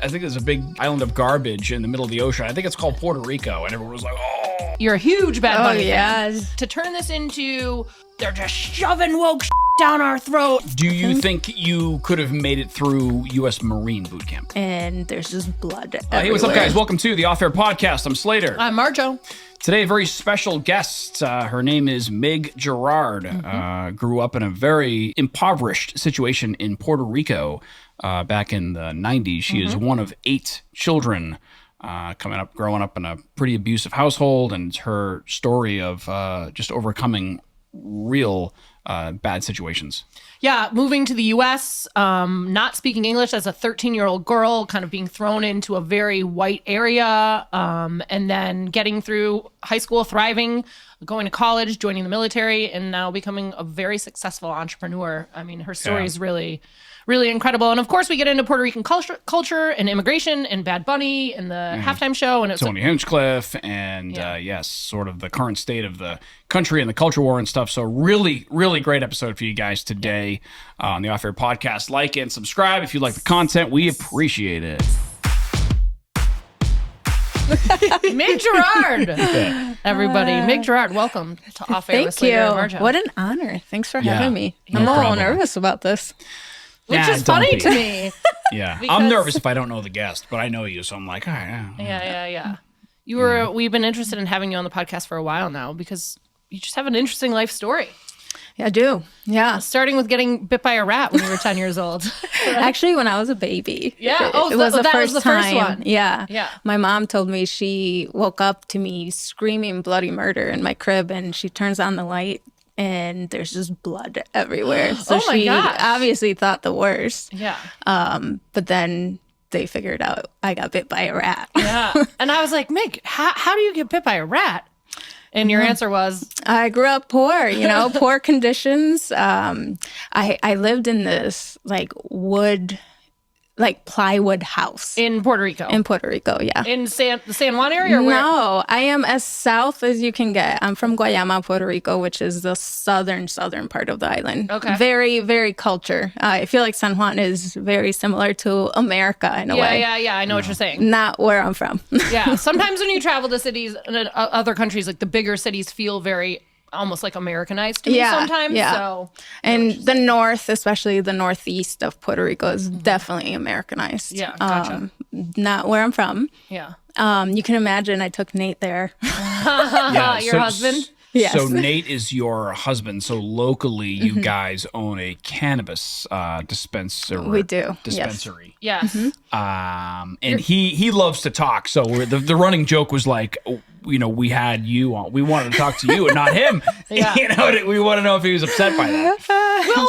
I think there's a big island of garbage in the middle of the ocean. I think it's called Puerto Rico, and everyone was like, oh. You're a huge Bad Bunny fan. Yes. To turn this into, they're just shoving woke down our throat. Do you think you could have made it through U.S. Marine boot camp? And there's just blood everywhere. Hey, what's up, guys? Welcome to the Off Air Podcast. I'm Slater. I'm Marjo. Today, a very special guest. Her name is Mig Girard. Grew up in a very impoverished situation in Puerto Rico back in the 90s. She is one of 8 children growing up in a pretty abusive household, and it's her story of just overcoming real bad situations. Yeah, moving to the U.S., not speaking English as a 13-year-old girl, kind of being thrown into a very white area, and then getting through high school, thriving, going to college, joining the military, and now becoming a very successful entrepreneur. I mean, her story is really incredible. And of course, we get into Puerto Rican culture and immigration and Bad Bunny and the halftime show. And it's Tony Hinchcliffe and, yes, sort of the current state of the country and the culture war and stuff. So really, really great episode for you guys today on the Off Air Podcast. Like and subscribe if you like the content. We appreciate it. Mig Girard, everybody. Mig Girard, welcome to Off Air with Slater and Marjo. What an honor. Thanks for having me. I'm a little nervous about this. Which is funny to me. Yeah. I'm nervous if I don't know the guest, but I know you, so I'm like, all right. Yeah. We've been interested in having you on the podcast for a while now because you just have an interesting life story. Yeah, I do. Yeah. Starting with getting bit by a rat when you were 10 years old. Actually, when I was a baby. Yeah. It was the first time. One. Yeah. Yeah. My mom told me she woke up to me screaming bloody murder in my crib, and she turns on the light and there's just blood everywhere. So she obviously thought the worst. Yeah. But then they figured out I got bit by a rat. Yeah. And I was like, Mig, how do you get bit by a rat? And your answer was? I grew up poor, poor conditions. I lived in this plywood house. In Puerto Rico? In Puerto Rico, yeah. In the San Juan area or where? No, I am as south as you can get. I'm from Guayama, Puerto Rico, which is the southern part of the island. Okay. Very, very culture. I feel like San Juan is very similar to America in a way. Yeah. I know what you're saying. Not where I'm from. Yeah. Sometimes when you travel to cities and other countries, like the bigger cities feel very almost like Americanized to me sometimes. Yeah. So, and the north, especially the northeast of Puerto Rico, is definitely Americanized. Yeah, gotcha. Not where I'm from. Yeah. You can imagine I took Nate there. Your husband? Yes. So Nate is your husband. So locally, you guys own a cannabis dispensary. We do. Dispensary. Yes. And he loves to talk. So the running joke was like, we had you on. We wanted to talk to you and not him. Yeah. We want to know if he was upset by that. We'll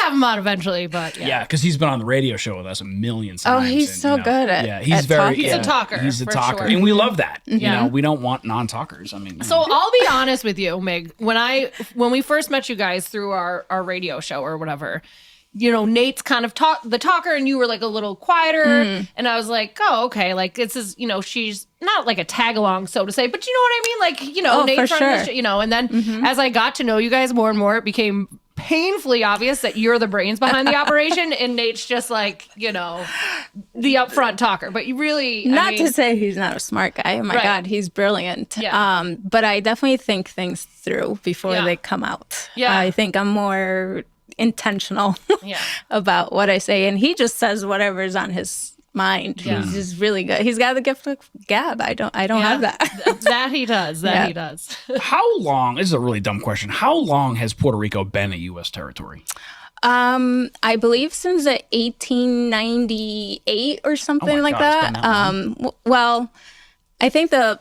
have him on eventually, but yeah, because he's been on the radio show with us a million times. Oh, he's so good at he's talking. He's a talker. He's a talker, sure. and we love that. Yeah. We don't want non-talkers. I mean, so I'll be honest with you, Mig. When we first met you guys through our radio show or whatever, Nate's kind of the talker, and you were like a little quieter. And I was like, oh, okay, like this is, she's not like a tag along, so to say, but you know what I mean? Like, Nate's running the show, and then as I got to know you guys more and more, it became painfully obvious that you're the brains behind the operation, and Nate's just like, the upfront talker. But you really, to say he's not a smart guy. Oh my God, he's brilliant. Yeah. But I definitely think things through before they come out. Yeah. I think I'm more intentional about what I say, and he just says whatever's on his mind. Yeah. He's just really good. He's got the gift of gab. I don't have that. That he does. He does. How long? This is a really dumb question. How long has Puerto Rico been a U.S. territory? I believe since 1898 or something like that. Well, I think the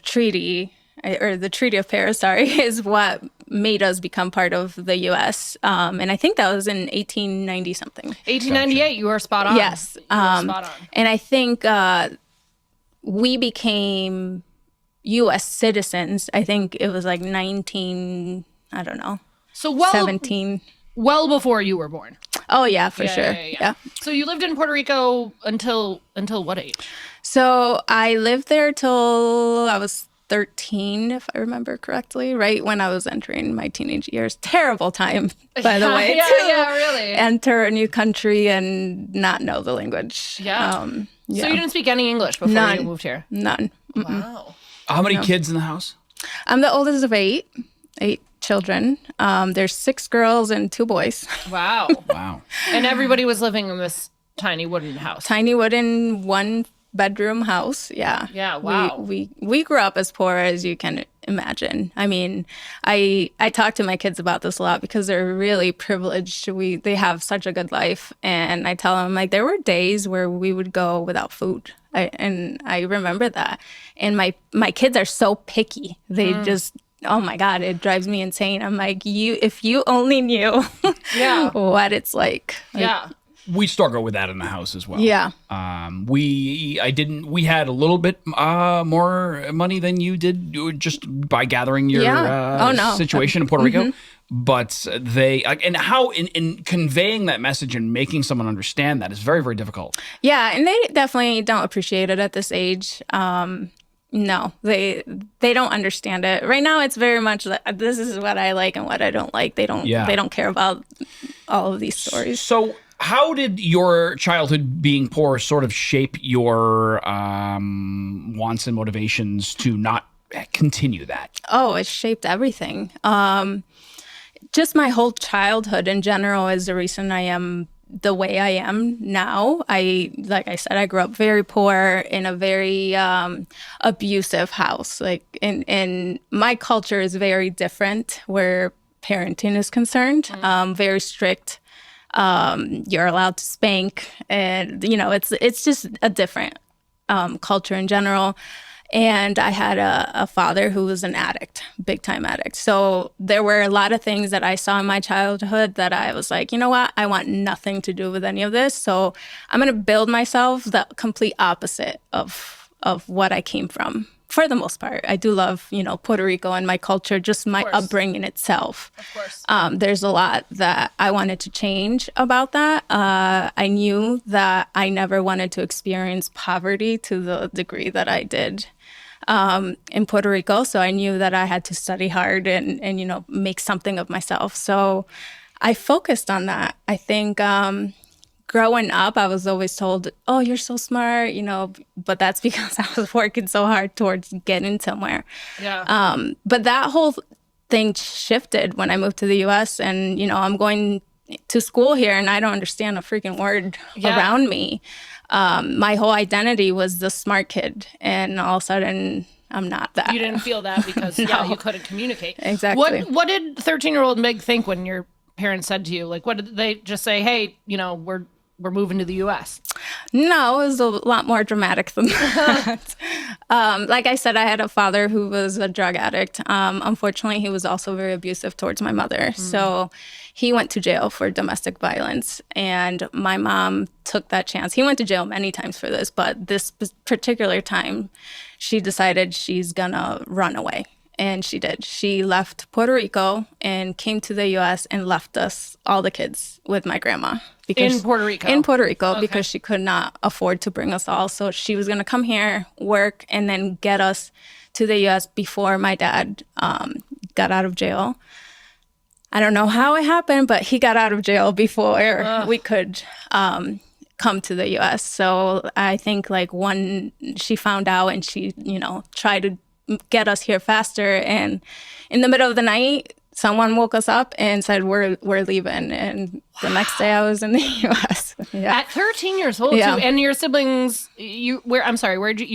Treaty of Paris, is what made us become part of the U.S. And I think that was in 1890 something. 1898, gotcha. You were spot on. Yes. Spot on. And I think we became U.S. citizens. I think it was like 17. So 17. Well before you were born. Oh, yeah, for sure. Yeah. So you lived in Puerto Rico until what age? So I lived there till I was 13, if I remember correctly, right when I was entering my teenage years. Terrible time, by the way, really. Enter a new country and not know the language. Yeah. Yeah. So you didn't speak any English before you moved here? None. Wow. How many kids in the house? I'm the oldest of eight children. There's 6 girls and 2 boys. Wow. Wow. And everybody was living in this tiny wooden house. Tiny wooden 1-bedroom house. Yeah. Yeah, wow. We grew up as poor as you can imagine. I mean, I talk to my kids about this a lot because they're really privileged. They have such a good life, and I tell them, like, there were days where we would go without food. I remember that. And my kids are so picky. They just, oh my God, it drives me insane. I'm like, if you only knew what it's like. Yeah. We struggle with that in the house as well. Yeah. We had a little bit more money than you did just by gathering your situation in Puerto Rico. But and how in conveying that message and making someone understand that is very, very difficult. Yeah. And they definitely don't appreciate it at this age. No, they don't understand it. Right now, it's very much like, this is what I like and what I don't like. They don't care about all of these stories. So how did your childhood being poor sort of shape your wants and motivations to not continue that? Oh, it shaped everything. Just my whole childhood in general is the reason I am the way I am now. Like I said, I grew up very poor in a very abusive house. Like, and my culture is very different where parenting is concerned. Very strict. You're allowed to spank, and it's just a different culture in general. And I had a father who was an addict, big time addict. So there were a lot of things that I saw in my childhood that I was like, you know what? I want nothing to do with any of this. So I'm going to build myself the complete opposite of what I came from. For the most part, I do love, Puerto Rico and my culture, just my upbringing itself. Of course. There's a lot that I wanted to change about that. I knew that I never wanted to experience poverty to the degree that I did in Puerto Rico. So I knew that I had to study hard and make something of myself. So I focused on that. I think growing up, I was always told, oh, you're so smart, but that's because I was working so hard towards getting somewhere. Yeah. But that whole thing shifted when I moved to the U.S. and, I'm going to school here and I don't understand a freaking word around me. My whole identity was the smart kid, and all of a sudden I'm not that. You didn't feel that because you couldn't communicate. Exactly. What did 13-year-old Mig think when your parents said to you, like, what did they just say? Hey, we're moving to the U.S. No, it was a lot more dramatic than that. Like I said, I had a father who was a drug addict. Unfortunately, he was also very abusive towards my mother. So he went to jail for domestic violence. And my mom took that chance. He went to jail many times for this, but this particular time, she decided she's going to run away. And she did. She left Puerto Rico and came to the U.S. and left us, all the kids, with my grandma. In Puerto Rico? In Puerto Rico, because she could not afford to bring us all. So she was going to come here, work, and then get us to the U.S. before my dad got out of jail. I don't know how it happened, but he got out of jail before we could come to the U.S. So I think, when she found out and she, tried to get us here faster, and in the middle of the night someone woke us up and said we're leaving, and the next day I was in the US. At 13 years old too. And your siblings, you're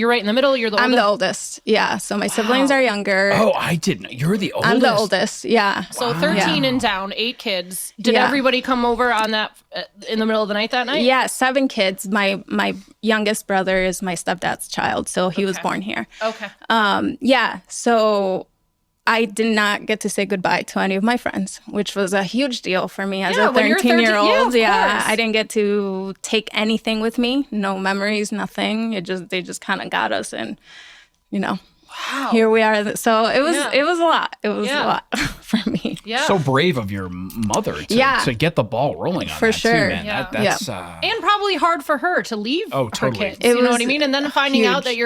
right in the middle, you're the oldest? I'm the oldest. Yeah, so my siblings are younger. Oh, I didn't know. You're the oldest. I'm the oldest. Yeah. So 13 and down, 8 kids. Did everybody come over on that in the middle of the night that night? Yeah, 7 kids. My youngest brother is my stepdad's child, so he was born here. Okay. So I did not get to say goodbye to any of my friends, which was a huge deal for me as a 13-year-old. I didn't get to take anything with me, no memories, nothing. They just kind of got us, and here we are. So it was a lot. It was a lot for me. Yeah. So brave of your mother to get the ball rolling on for that sure. too, man. That's and probably hard for her to leave her kids. You know what I mean? And then finding huge. out that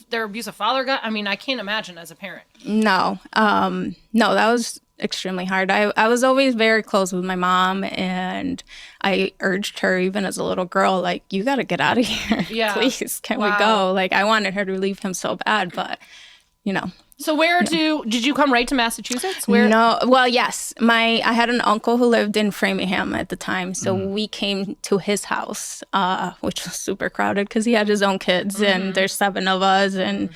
their abusive father I can't imagine as a parent. No, that was extremely hard. I was always very close with my mom, and I urged her even as a little girl, like, you got to get out of here. Yeah. Please, can we go? Like, I wanted her to leave him so bad, but, you know. So did you come right to Massachusetts? No, well, yes. I had an uncle who lived in Framingham at the time, so we came to his house, which was super crowded because he had his own kids, and there's 7 of us, and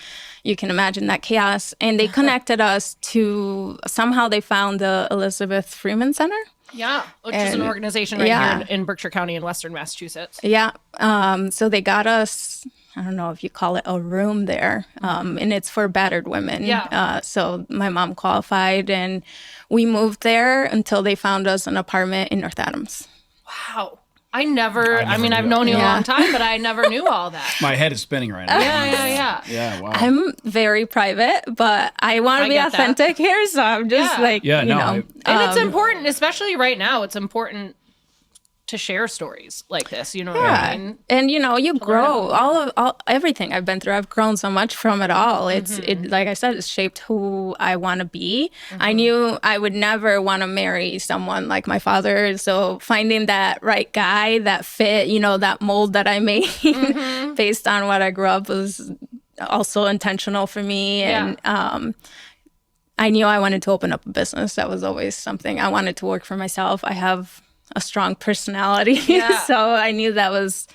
you can imagine that chaos. And they connected us to, somehow they found the Elizabeth Freeman Center. Yeah, which is an organization here in Berkshire County in Western Massachusetts. Yeah. So they got us, I don't know if you call it a room there, and it's for battered women. Yeah. So my mom qualified, and we moved there until they found us an apartment in North Adams. Wow. I've known you a long time, but I never knew all that. My head is spinning right now. Yeah. Yeah, wow. I'm very private, but I want to be authentic here, so I'm just you know. And it's important, especially right now, it's important to share stories like this, you know what I mean? And you know, you grow all everything I've been through. I've grown so much from it all. It like I said, it's shaped who I want to be. I knew I would never want to marry someone like my father. So finding that right guy that fit, you know, that mold that I made based on what I grew up was also intentional for me. And I knew I wanted to open up a business. That was always something I wanted to work for myself. I have a strong personality. So I knew that was,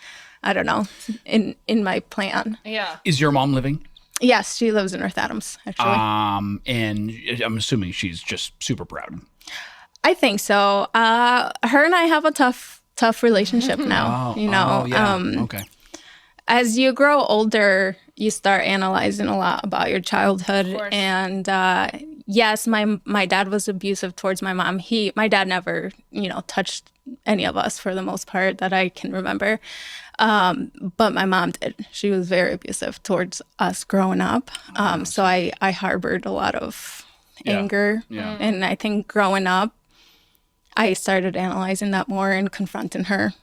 I don't know, in my plan. Yeah. Is your mom living? Yes, she lives in North Adams, actually. And I'm assuming she's just super proud. I think so. Her and I have a tough relationship now. Okay. As you grow older, you start analyzing a lot about your childhood. And yes, my dad was abusive towards my mom. My dad never, you know, touched any of us for the most part that I can remember. But my mom did. She was very abusive towards us growing up. So I harbored a lot of anger. Yeah. And I think growing up, I started analyzing that more and confronting her.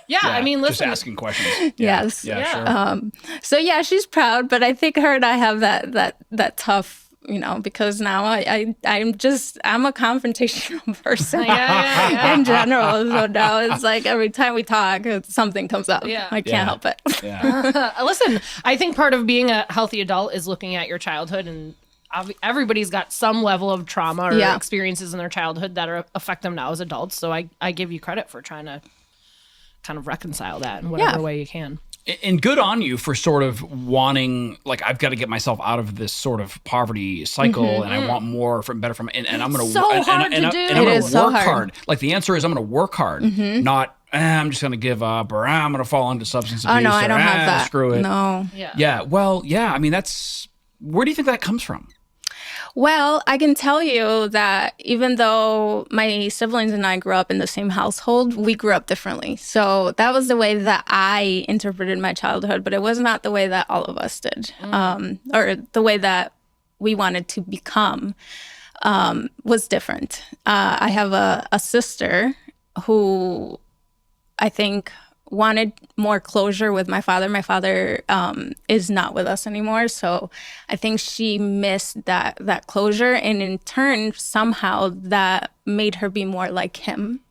Yeah, I mean, listen. Just asking questions. Yes. Sure. So yeah, she's proud, but I think her and I have that tough, you know, because now I'm a confrontational person in general. So now it's like every time we talk, something comes up. Yeah. I can't help it. Yeah. Listen, I think part of being a healthy adult is looking at your childhood, and everybody's got some level of trauma or experiences in their childhood that affect them now as adults. So I give you credit for trying to kind of reconcile that in whatever way you can. And good on you for sort of wanting, like, I've got to get myself out of this sort of poverty cycle, and I want more better from, and I'm going to hard to do. And I'm going to work hard. Like, the answer is I'm going to work hard, not I'm just going to give up, or I'm going to fall into substance abuse. Oh no, I don't have that. Screw it. No. Yeah. Well, yeah. I mean, where do you think that comes from? Well, I can tell you that even though my siblings and I grew up in the same household, we grew up differently. So that was the way that I interpreted my childhood, but it was not the way that all of us did, or the way that we wanted to become was different. I have a sister who I think wanted more closure with my father. My father is not with us anymore, so I think she missed that closure, and in turn, somehow that made her be more like him.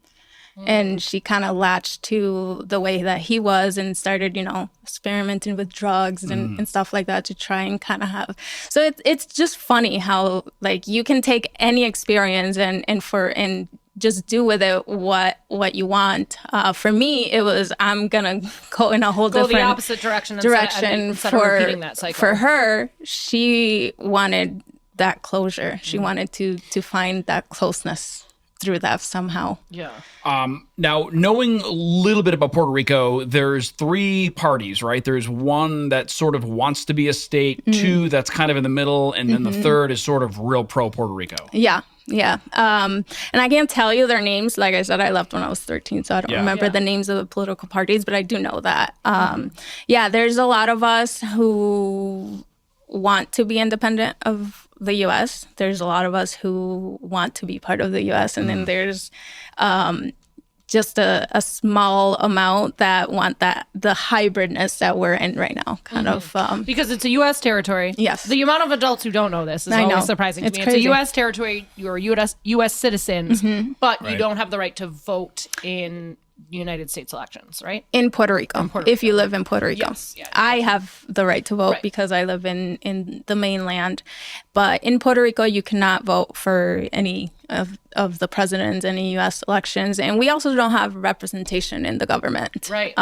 And she kind of latched to the way that he was and started, you know, experimenting with drugs and stuff like that to try and kind of have. So it's just funny how, like, you can take any experience and just do with it what you want. For me, it was I'm gonna go in a whole different the opposite direction instead of repeating that cycle. For her, she wanted that closure. She wanted to find that closeness through that somehow. Yeah. Now, knowing a little bit about Puerto Rico, there's 3 parties, right? There's one that sort of wants to be a state, 2 that's kind of in the middle, and then the 3rd is sort of real pro Puerto Rico. Yeah. And I can't tell you their names. Like I said, I left when I was 13, so I don't remember the names of the political parties, but I do know that. There's a lot of us who want to be independent of the U.S. There's a lot of us who want to be part of the U.S. And then there's just a small amount that want the hybridness that we're in right now, kind of. Because it's a U.S. territory. Yes. The amount of adults who don't know this is always surprising to me. Crazy. It's a U.S. territory. You're U.S. citizens, but you don't have the right to vote in United States elections, right? In Puerto Rico, if you live in Puerto Rico. Yes. Yeah. I have the right to vote because I live in the mainland. But in Puerto Rico, you cannot vote for any of the presidents in U.S. elections. And we also don't have representation in the government. Right.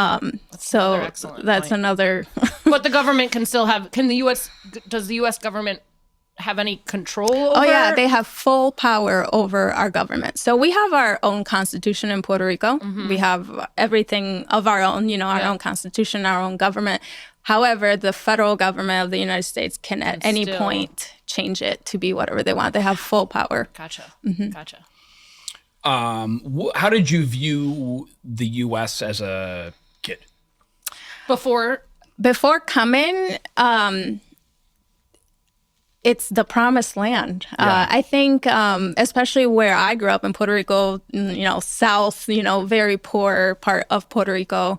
So that's another... But the government can still have... Does the U.S. government have any control over? Oh, yeah. They have full power over our government. So we have our own constitution in Puerto Rico. We have everything of our own, our own constitution, our own government. However, the federal government of the United States can at any point change it to be whatever they want. They have full power. Gotcha. Gotcha. How did you view the U.S. as a kid? Before coming, it's the promised land. I think, especially where I grew up in Puerto Rico, south, very poor part of Puerto Rico.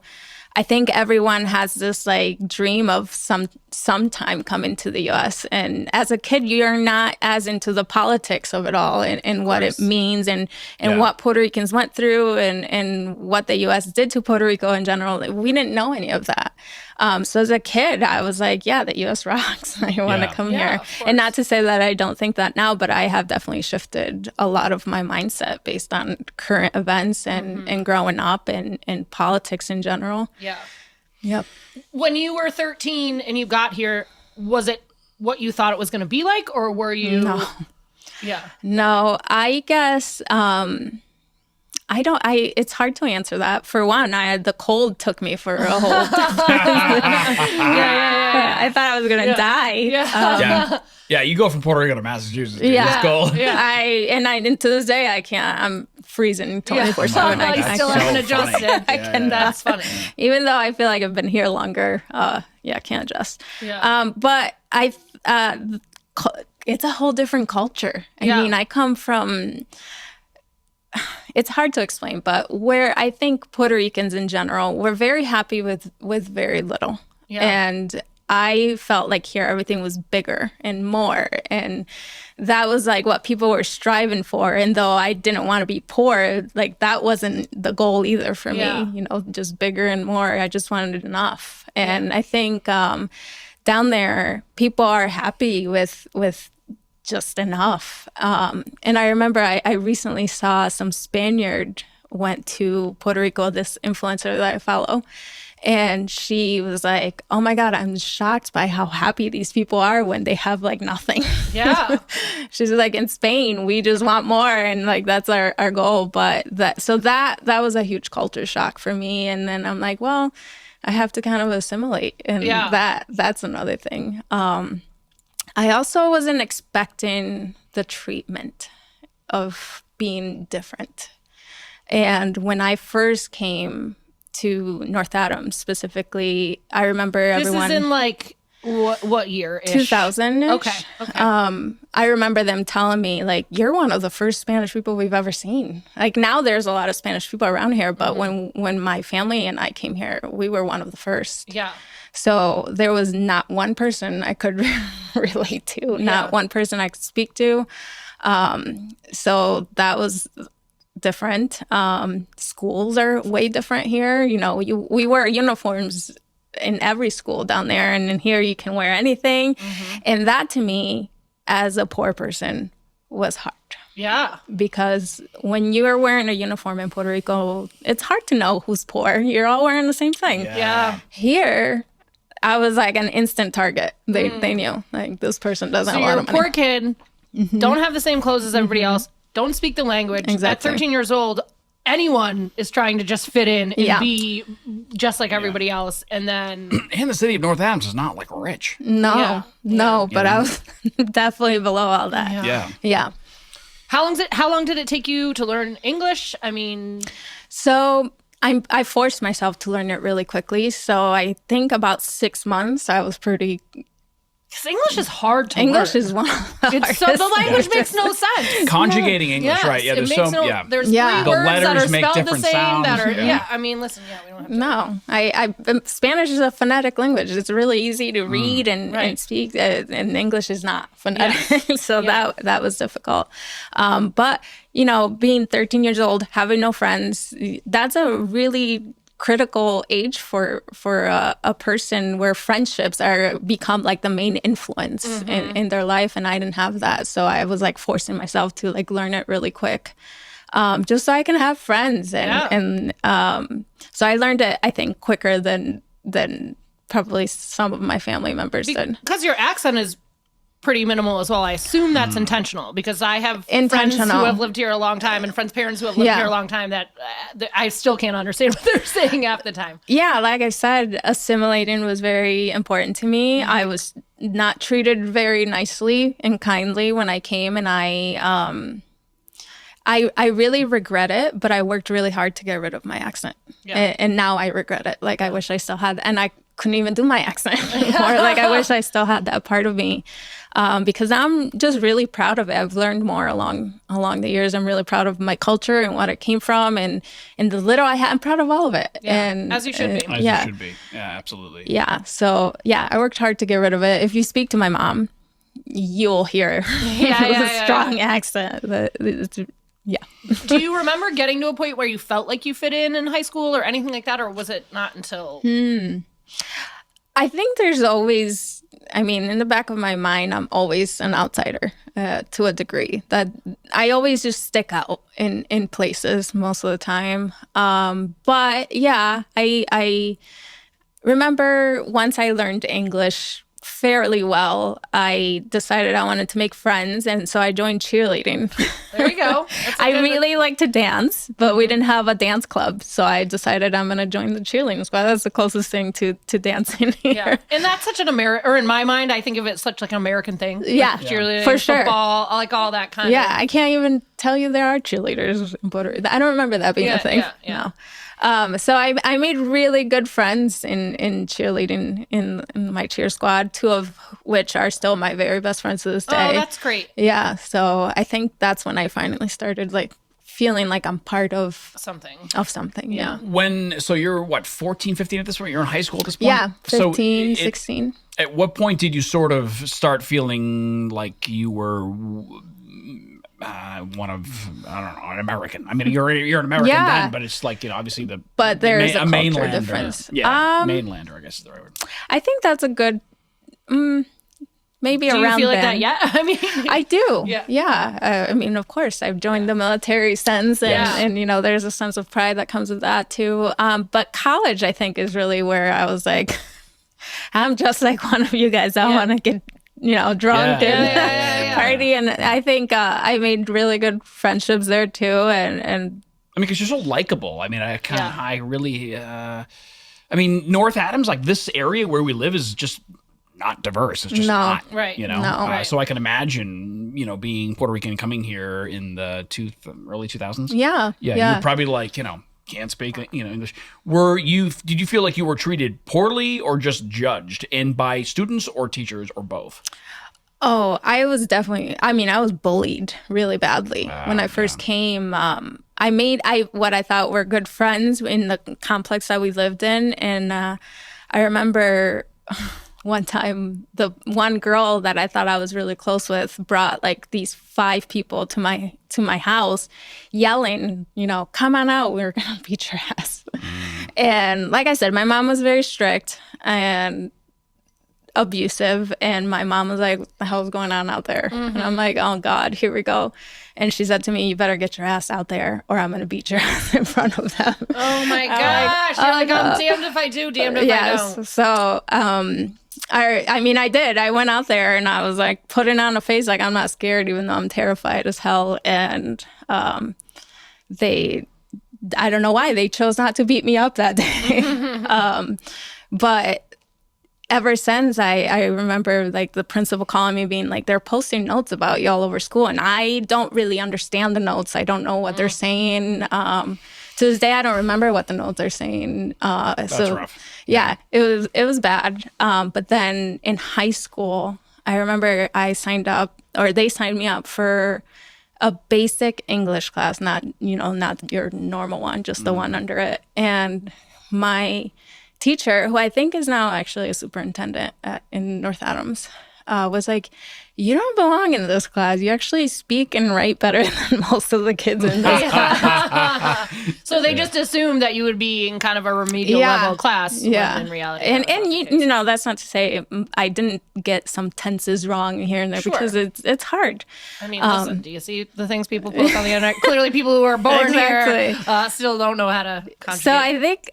I think everyone has this dream of sometime coming to the U.S. And as a kid, you're not as into the politics of it all and what it means and what Puerto Ricans went through and what the U.S. did to Puerto Rico in general. We didn't know any of that. So as a kid, I was like, yeah, the U.S. rocks. I want to come here. And not to say that I don't think that now, but I have definitely shifted a lot of my mindset based on current events and growing up and politics in general. Yeah. Yep. When you were 13 and you got here, was it what you thought it was going to be like, or were you? No. Yeah. No, I guess... it's hard to answer that. For one, the cold took me for a whole I thought I was going to die. Yeah, you go from Puerto Rico to Massachusetts. Dude. It's cold. And to this day, I can't. I'm freezing 24/7. I still haven't adjusted. That's funny. Even though I feel like I've been here longer, I can't adjust. But it's a whole different culture. I mean, I come from... It's hard to explain, but where I think Puerto Ricans in general, we're very happy with very little. And I felt like here everything was bigger and more. And that was what people were striving for. And though I didn't want to be poor, that wasn't the goal either for me, just bigger and more. I just wanted enough. And I think down there, people are happy with just enough. And I remember I recently saw some Spaniard went to Puerto Rico, this influencer that I follow. And she was like, oh my God, I'm shocked by how happy these people are when they have nothing. Yeah. She's like, in Spain, we just want more. And that's our goal. But that was a huge culture shock for me. And then I'm like, well, I have to kind of assimilate. And that's another thing. I also wasn't expecting the treatment of being different. And when I first came to North Adams specifically, I remember everyone... This is in what year-ish? 2000-ish. Okay. I remember them telling me, you're one of the first Spanish people we've ever seen. Now there's a lot of Spanish people around here, but when my family and I came here, we were one of the first. Yeah. So there was not one person I could relate to, not one person I could speak to. So that was different. Schools are way different here. We wear uniforms in every school down there, and in here you can wear anything. And that to me, as a poor person, was hard. Yeah. Because when you are wearing a uniform in Puerto Rico, it's hard to know who's poor. You're all wearing the same thing. Yeah. Here, I was an instant target. They knew, this person doesn't have a lot of money. You're a poor kid, don't have the same clothes as everybody else, don't speak the language. Exactly. At 13 years old, anyone is trying to just fit in and be just like everybody else. And then... And the city of North Adams is not rich. No, but I was definitely below all that. Yeah. How long did it take you to learn English? I mean... So... I forced myself to learn it really quickly. So I think about 6 months, I was pretty Because English is hard to English learn. is one of the It's so the language makes no sense. Conjugating English, Yes, right? Yeah, it there's makes so There's Yeah. three The words that letters are make spelled the different same. sounds. That are Yeah. I mean, listen, we don't have to. No, Spanish is a phonetic language. It's really easy to read and speak, and English is not phonetic. So that was difficult. But being 13 years old, having no friends, that's a really critical age for a person where friendships become like the main influence in their life, and I didn't have that, so I was like forcing myself to like learn it really quick, just so I can have friends, and so I learned it, I think, quicker than probably some of my family members did. Because your accent is pretty minimal as well. I assume that's intentional, because I have friends who have lived here a long time and friends' parents who have lived here a long time that I still can't understand what they're saying half the time. Yeah, like I said, assimilating was very important to me. I was not treated very nicely and kindly when I came, and I really regret it, but I worked really hard to get rid of my accent. Yeah. And now I regret it. Like, I wish I still had, and I couldn't even do my accent anymore. Like, I wish I still had that part of me, because I'm just really proud of it. I've learned more along the years. I'm really proud of my culture and what it came from, and the little I had. I'm proud of all of it. Yeah, and as you should be. As you should be. Yeah, absolutely. Yeah. So I worked hard to get rid of it. If you speak to my mom, you'll hear a strong accent. Yeah. Do you remember getting to a point where you felt like you fit in high school or anything like that, or was it not until? I think there's always, in the back of my mind, I'm always an outsider to a degree. That I always just stick out in places most of the time. But yeah, I remember once I learned English fairly well, I decided I wanted to make friends, and so I joined cheerleading. There you go. I really like to dance, but we didn't have a dance club, so I decided I'm going to join the cheerleading squad. That's the closest thing to dancing here. Yeah, and that's such an American, or in my mind, I think of it such like an American thing. Yeah, like cheerleading, for sure. Football, like all that kind of. Yeah, I can't even tell you there are cheerleaders in Puerto Rico. I don't remember that being a thing. Yeah. No. So I made really good friends in cheerleading in my cheer squad, two of which are still my very best friends to this day. Oh, that's great. Yeah. So I think that's when I finally started like feeling like I'm part of something. Yeah. So you're what, 14, 15 at this point? You're in high school at this point? Yeah, 15, 16. At what point did you sort of start feeling like you were one of, I don't know, an American? I mean, you're an American then, but it's like, obviously but there is a culture mainlander difference. Mainlander, I guess is the right word. I think that's a good, maybe do around you feel then. like that yet? I mean, I do. Yeah. Of course, I've joined the military since, and there's a sense of pride that comes with that too. But college, I think, is really where I was like, I'm just like one of you guys. I want to get drunk and party, and I think I made really good friendships there too, and because you're so likable. North Adams, like this area where we live, is just not diverse. It's just not, right? Right. So I can imagine, being Puerto Rican, coming here in the early 2000s. Yeah. You're probably like, can't speak, English. Did you feel like you were treated poorly or just judged, and by students or teachers or both? Oh, I was definitely, I was bullied really badly when I first came. I made what I thought were good friends in the complex that we lived in. And I remember one time the one girl that I thought I was really close with brought like these 5 people to my house yelling, come on out, we're going to beat your ass. And like I said, my mom was very strict and abusive, and my mom was like, what the hell's going on out there? And I'm like, oh God, here we go. And she said to me, you better get your ass out there or I'm going to beat your ass in front of them. Oh my gosh. You're like, I'm damned if I do, damned if I don't. So I did. I went out there and I was like putting on a face like I'm not scared, even though I'm terrified as hell. And I don't know why they chose not to beat me up that day. But ever since, I remember like the principal calling me being like, they're posting notes about you all over school, and I don't really understand the notes. I don't know what they're saying. To this day, I don't remember what the notes are saying. That's rough. Yeah, it was bad. But then in high school, I remember I signed up, or they signed me up for a basic English class, not your normal one, just the one under it. And my teacher, who I think is now actually a superintendent in North Adams, was like, you don't belong in this class. You actually speak and write better than most of the kids in this class. So they just assumed that you would be in kind of a remedial level class when in reality. And that's not to say I didn't get some tenses wrong here and there because it's hard. I mean, listen, do you see the things people post on the internet? Clearly people who are born here still don't know how to contribute. So I think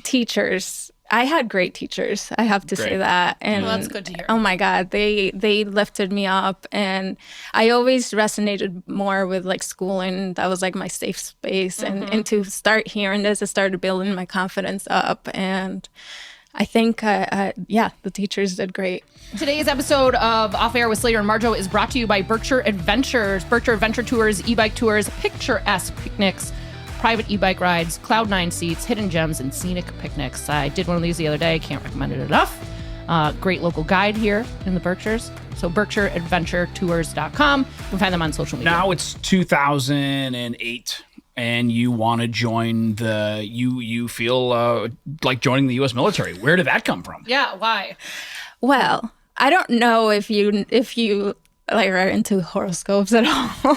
teachers, I had great teachers. I have to say that. And that's good to hear. Oh my God, they lifted me up, and I always resonated more with like schooling. That was like my safe space, and to start hearing this, it started building my confidence up. And I think, the teachers did great. Today's episode of Off Air with Slater and Marjo is brought to you by Berkshire Adventures. Berkshire Adventure Tours, e-bike tours, picturesque picnics, private e-bike rides, Cloud9 seats, hidden gems, and scenic picnics. I did one of these the other day. Can't recommend it enough. Great local guide here in the Berkshires. So BerkshireAdventureTours.com. You can find them on social media. Now it's 2008, and you want to join you feel like joining the U.S. military. Where did that come from? Yeah, why? Well, I don't know if you like are into horoscopes at all.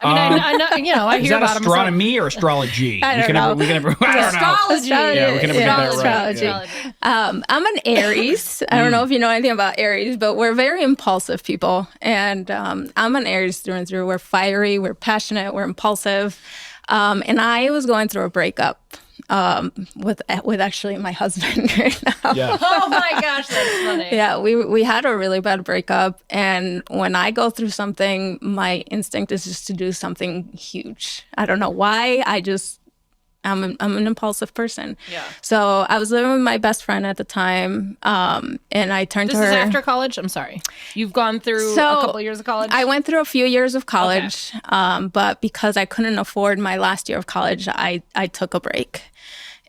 I know, I hear about them. Is that astronomy or astrology? I don't know. We can never, I don't astrology. know. Yeah, we can never get that right. Astrology. I'm an Aries. I don't know if you know anything about Aries, but we're very impulsive people. And I'm an Aries through and through. We're fiery, we're passionate, we're impulsive. And I was going through a breakup with actually my husband right now. Yeah. Oh my gosh, that's funny. Yeah, we had a really bad breakup, and when I go through something, my instinct is just to do something huge. I don't know why. I'm an impulsive person. Yeah. So I was living with my best friend at the time, and I turned to her. This is after college? I'm sorry. You've gone through a couple of years of college? I went through a few years of college, but because I couldn't afford my last year of college, I took a break.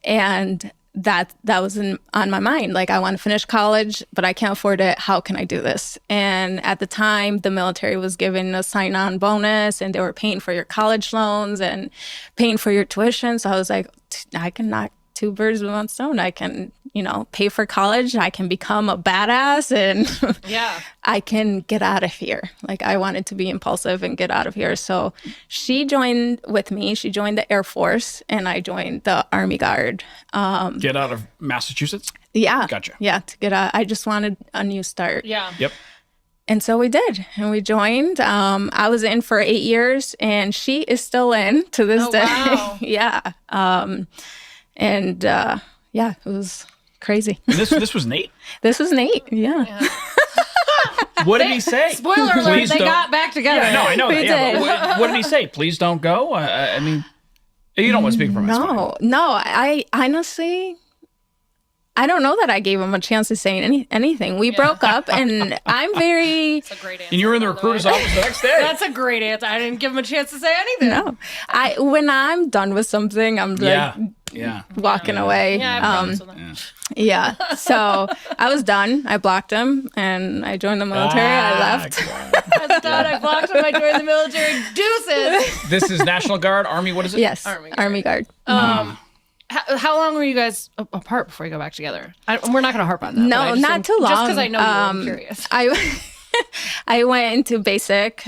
And that was on my mind. Like, I want to finish college, but I can't afford it. How can I do this? And at the time, the military was giving a sign-on bonus, and they were paying for your college loans and paying for your tuition. So I was like, I can knock two birds with one stone. I can, pay for college. I can become a badass, and I can get out of here. Like, I wanted to be impulsive and get out of here. So she joined with me. She joined the Air Force, and I joined the Army Guard. Get out of Massachusetts? Yeah. Gotcha. Yeah, to get out. I just wanted a new start. Yeah. Yep. And so we did, and we joined. I was in for 8 years, and she is still in to this day. Wow. Yeah. It was crazy. And this was Nate? This was Nate, yeah. What did he say? Spoiler alert, they got back together. Yeah, no, I know that. did. But what did he say? Please don't go? I mean, you don't want to speak for him. No, I honestly, I don't know that I gave him a chance to say anything. We broke up, and I'm very... That's a great answer. And you were in the recruiter's office the next day. That's a great answer. I didn't give him a chance to say anything. No. When I'm done with something, I'm like... Yeah. Walking away. Yeah, I promise with him. Yeah. So I was done. I blocked him, and I joined the military. I left. I was done. I blocked him. I joined the military. Deuces. This is National Guard, Army, what is it? Yes. Army Guard. How long were you guys apart before you go back together? We're not going to harp on that. No, not too long. Just because I know you, I'm curious. I went into basic,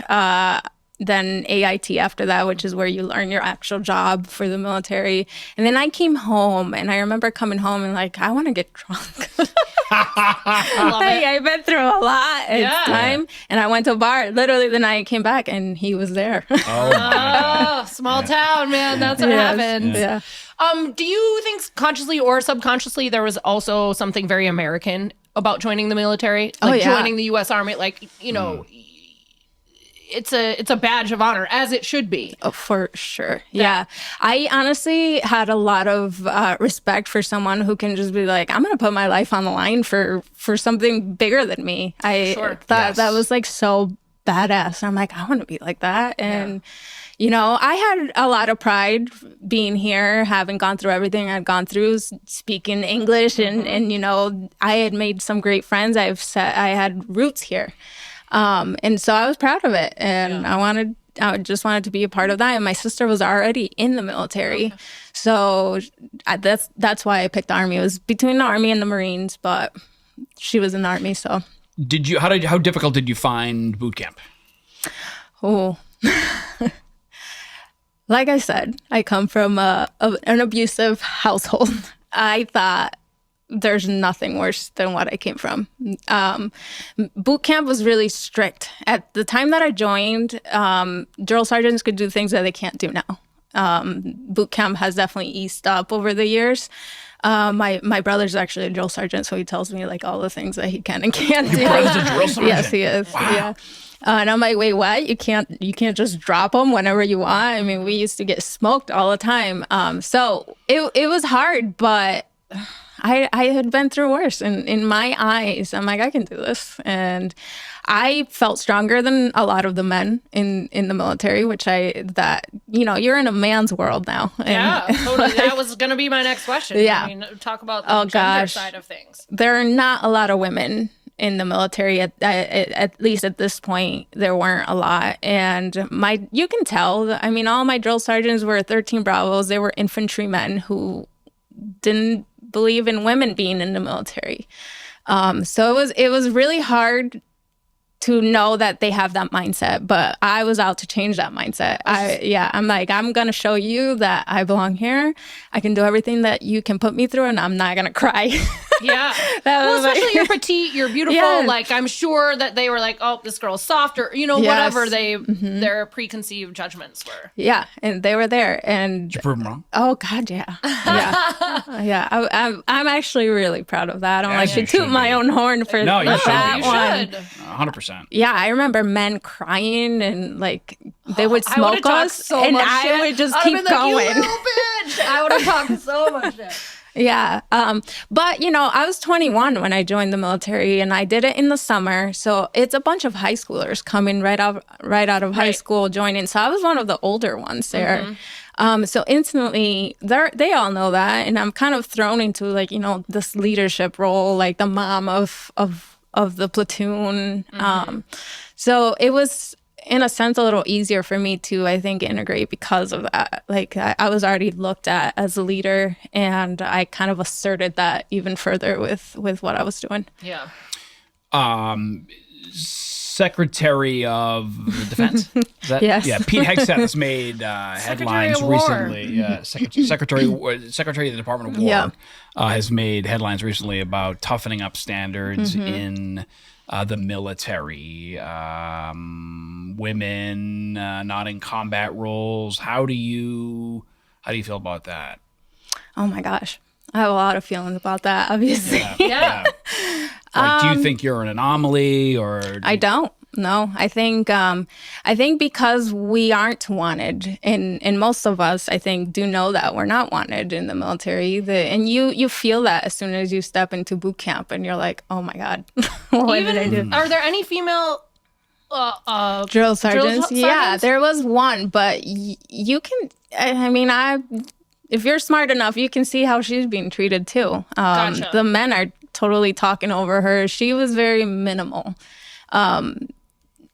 then AIT after that, which is where you learn your actual job for the military. And then I came home, and I remember coming home and like, I want to get drunk. I've been through a lot. It's time. And I went to a bar literally the night I came back, and he was there. Oh, small town, man. That's what happens. Yeah. Do you think consciously or subconsciously there was also something very American about joining the military? Like joining the U.S. Army, like, it's a badge of honor, as it should be. Oh, for sure. Yeah. I honestly had a lot of respect for someone who can just be like, I'm going to put my life on the line for something bigger than me. I thought that was like so badass. And I'm like, I want to be like that. And, you know, I had a lot of pride being here, having gone through everything I'd gone through, speaking English. And, you know, I had made some great friends. I had roots here. And so I was proud of it. And I just wanted to be a part of that. And my sister was already in the military. Okay. So that's why I picked the Army. It was between the Army and the Marines, but she was in the Army, so. How difficult did you find boot camp? Oh, like I said, I come from an abusive household. I thought there's nothing worse than what I came from. Boot camp was really strict. At the time that I joined, drill sergeants could do things that they can't do now. Boot camp has definitely eased up over the years. My brother's actually a drill sergeant, so he tells me like all the things that he can and can't do. Your brother's a drill sergeant? Yes, he is. Wow. Yeah. And I'm like, wait, what? You can't just drop them whenever you want? I mean, we used to get smoked all the time. So it was hard, but I had been through worse. And in my eyes, I'm like, I can do this. And I felt stronger than a lot of the men in the military, you know, you're in a man's world now. And yeah, totally. That was going to be my next question. Yeah. I mean, talk about the gender side of things. There are not a lot of women in the military, at least at this point. There weren't a lot. And you can tell, I mean, all my drill sergeants were 13 Bravos. They were infantrymen who didn't believe in women being in the military. So it was really hard to know that they have that mindset, but I was out to change that mindset. I'm like, I'm going to show you that I belong here. I can do everything that you can put me through, and I'm not going to cry. Yeah. Well, especially you're petite, you're beautiful. Yeah. Like, I'm sure that they were like, oh, this girl's soft, or, you know, whatever their preconceived judgments were. Yeah. And they were there. And did you prove them wrong? Oh, God, yeah. Yeah. I'm actually really proud of that. I don't like to toot my own horn for that one. 100%. Yeah, I remember men crying and like they would smoke us, and I would just keep going. You little bitch! I would have talked so much shit. Yeah, but you know, I was 21 when I joined the military, and I did it in the summer. So it's a bunch of high schoolers coming right out of high school joining. So I was one of the older ones there. So instantly, they all know that, and I'm kind of thrown into like, you know, this leadership role, like the mom of the platoon. So it was, in a sense, a little easier for me to, I think, integrate because of that. Like, I was already looked at as a leader, and I kind of asserted that even further with what I was doing. Yeah. Secretary of the Defense? Is that, yes. Yeah, Pete Hegseth has made headlines recently. Secretary of the Department of War has made headlines recently about toughening up standards in the military, women not in combat roles. How do you feel about that? Oh my gosh, I have a lot of feelings about that. Obviously, yeah. Like, do you think you're an anomaly, or I don't. No, I think because we aren't wanted, and most of us, I think, do know that we're not wanted in the military. And you feel that as soon as you step into boot camp, and you're like, oh my God, what did I do? Are there any female drill sergeants? Yeah, there was one, but you can. I mean, if you're smart enough, you can see how she's being treated too. Gotcha. The men are totally talking over her. She was very minimal.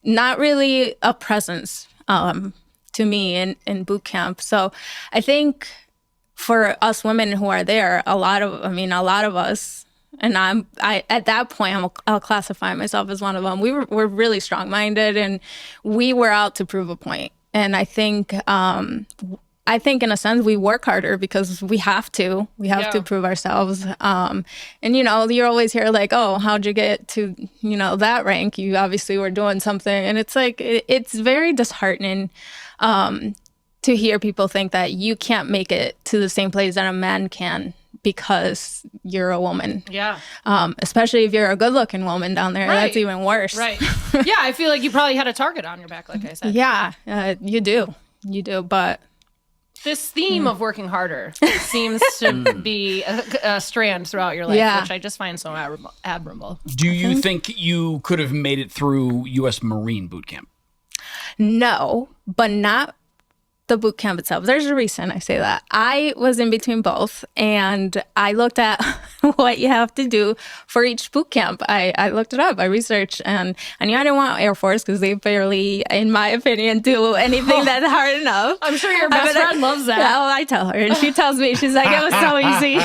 Not really a presence to me in boot camp. So I think for us women who are there, a lot of us, and I at that point I'll classify myself as one of them. We're really strong-minded, and we were out to prove a point. And I think in a sense we work harder because we have to prove ourselves. And you know, you're always here like, oh, how'd you get to, you know, that rank? You obviously were doing something. And it's like, it's very disheartening to hear people think that you can't make it to the same place that a man can because you're a woman. Yeah. Especially if you're a good looking woman down there. Right. That's even worse. Right. Yeah. I feel like you probably had a target on your back, like I said. Yeah, you do. But This theme of working harder seems to be a strand throughout your life, which I just find so admirable. Do you think you could have made it through U.S. Marine boot camp? No, but not the boot camp itself. There's a reason I say that. I was in between both, and I looked at what you have to do for each boot camp. I looked it up. I researched, and I knew I didn't want Air Force because they barely, in my opinion, do anything that's hard enough. I'm sure your best friend loves that. Oh, I tell her, and she tells me, she's like, it was so easy.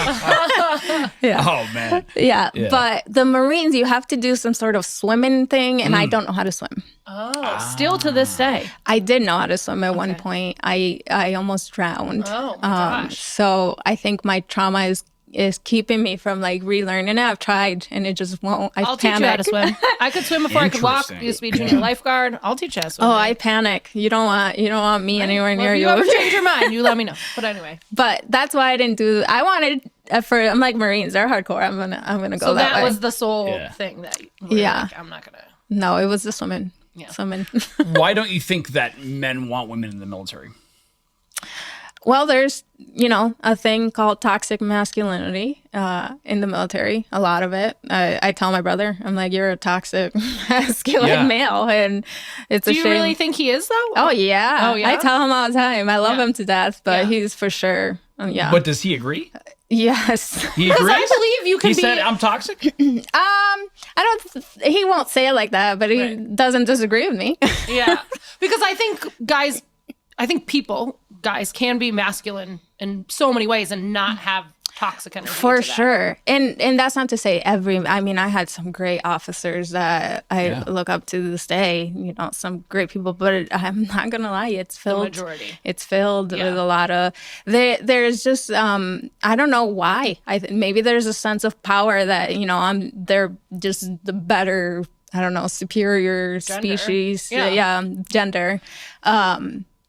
Oh, man. Yeah, but the Marines, you have to do some sort of swimming thing, and I don't know how to swim. Oh, still to this day. I did know how to swim at one point. I almost drowned. Oh my gosh. So I think my trauma is keeping me from like relearning it. I've tried and it just won't. I'll teach you how to swim. I could swim before I could walk. I used to be a junior lifeguard. I'll teach you how to swim. Oh, I panic. You don't want me anywhere near if you. you ever change your mind, you let me know. But anyway. But that's why I didn't do. I wanted I'm like Marines. They're hardcore. I'm gonna go so that way. So that was the sole thing that. Like, I'm not gonna. No, it was the swimming. Yeah. Swimming. Why don't you think that men want women in the military? Well, there's, a thing called toxic masculinity in the military, a lot of it. I tell my brother, I'm like, you're a toxic masculine male, and it's a shame. Do you really think he is, though? Oh, yeah. I tell him all the time. I love him to death, but he's for sure, But does he agree? Yes. He agrees? I believe you can He said, I'm toxic? He won't say it like that, but he doesn't disagree with me. Yeah. Because I think guys can be masculine in so many ways and not have toxic energy. For sure. And that's not to say I had some great officers that I look up to this day, some great people, but I'm not going to lie, it's filled. The majority. It's filled with a lot of, there's just, I don't know why. Maybe there's a sense of power that, they're just the better, I don't know, superior species. Gender.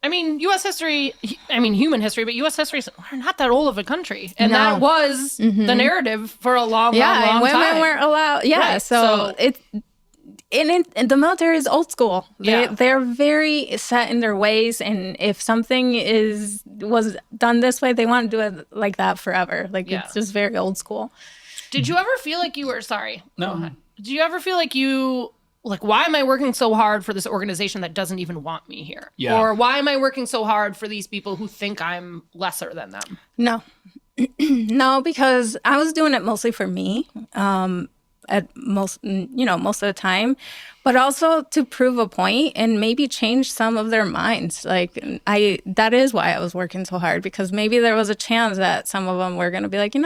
U.S. history, human history, but U.S. history is we're not that old of a country. And that was the narrative for a long time. Women weren't allowed. Yeah, right. So it and the military is old school. They're very set in their ways, and if something was done this way, they want to do it like that forever. It's just very old school. Did you ever feel like you were sorry? No. Did you ever feel like why am I working so hard for this organization that doesn't even want me here? Yeah. Or why am I working so hard for these people who think I'm lesser than them? No. No, because I was doing it mostly for me, at most of the time, but also to prove a point and maybe change some of their minds. That is why I was working so hard, because maybe there was a chance that some of them were going to be like,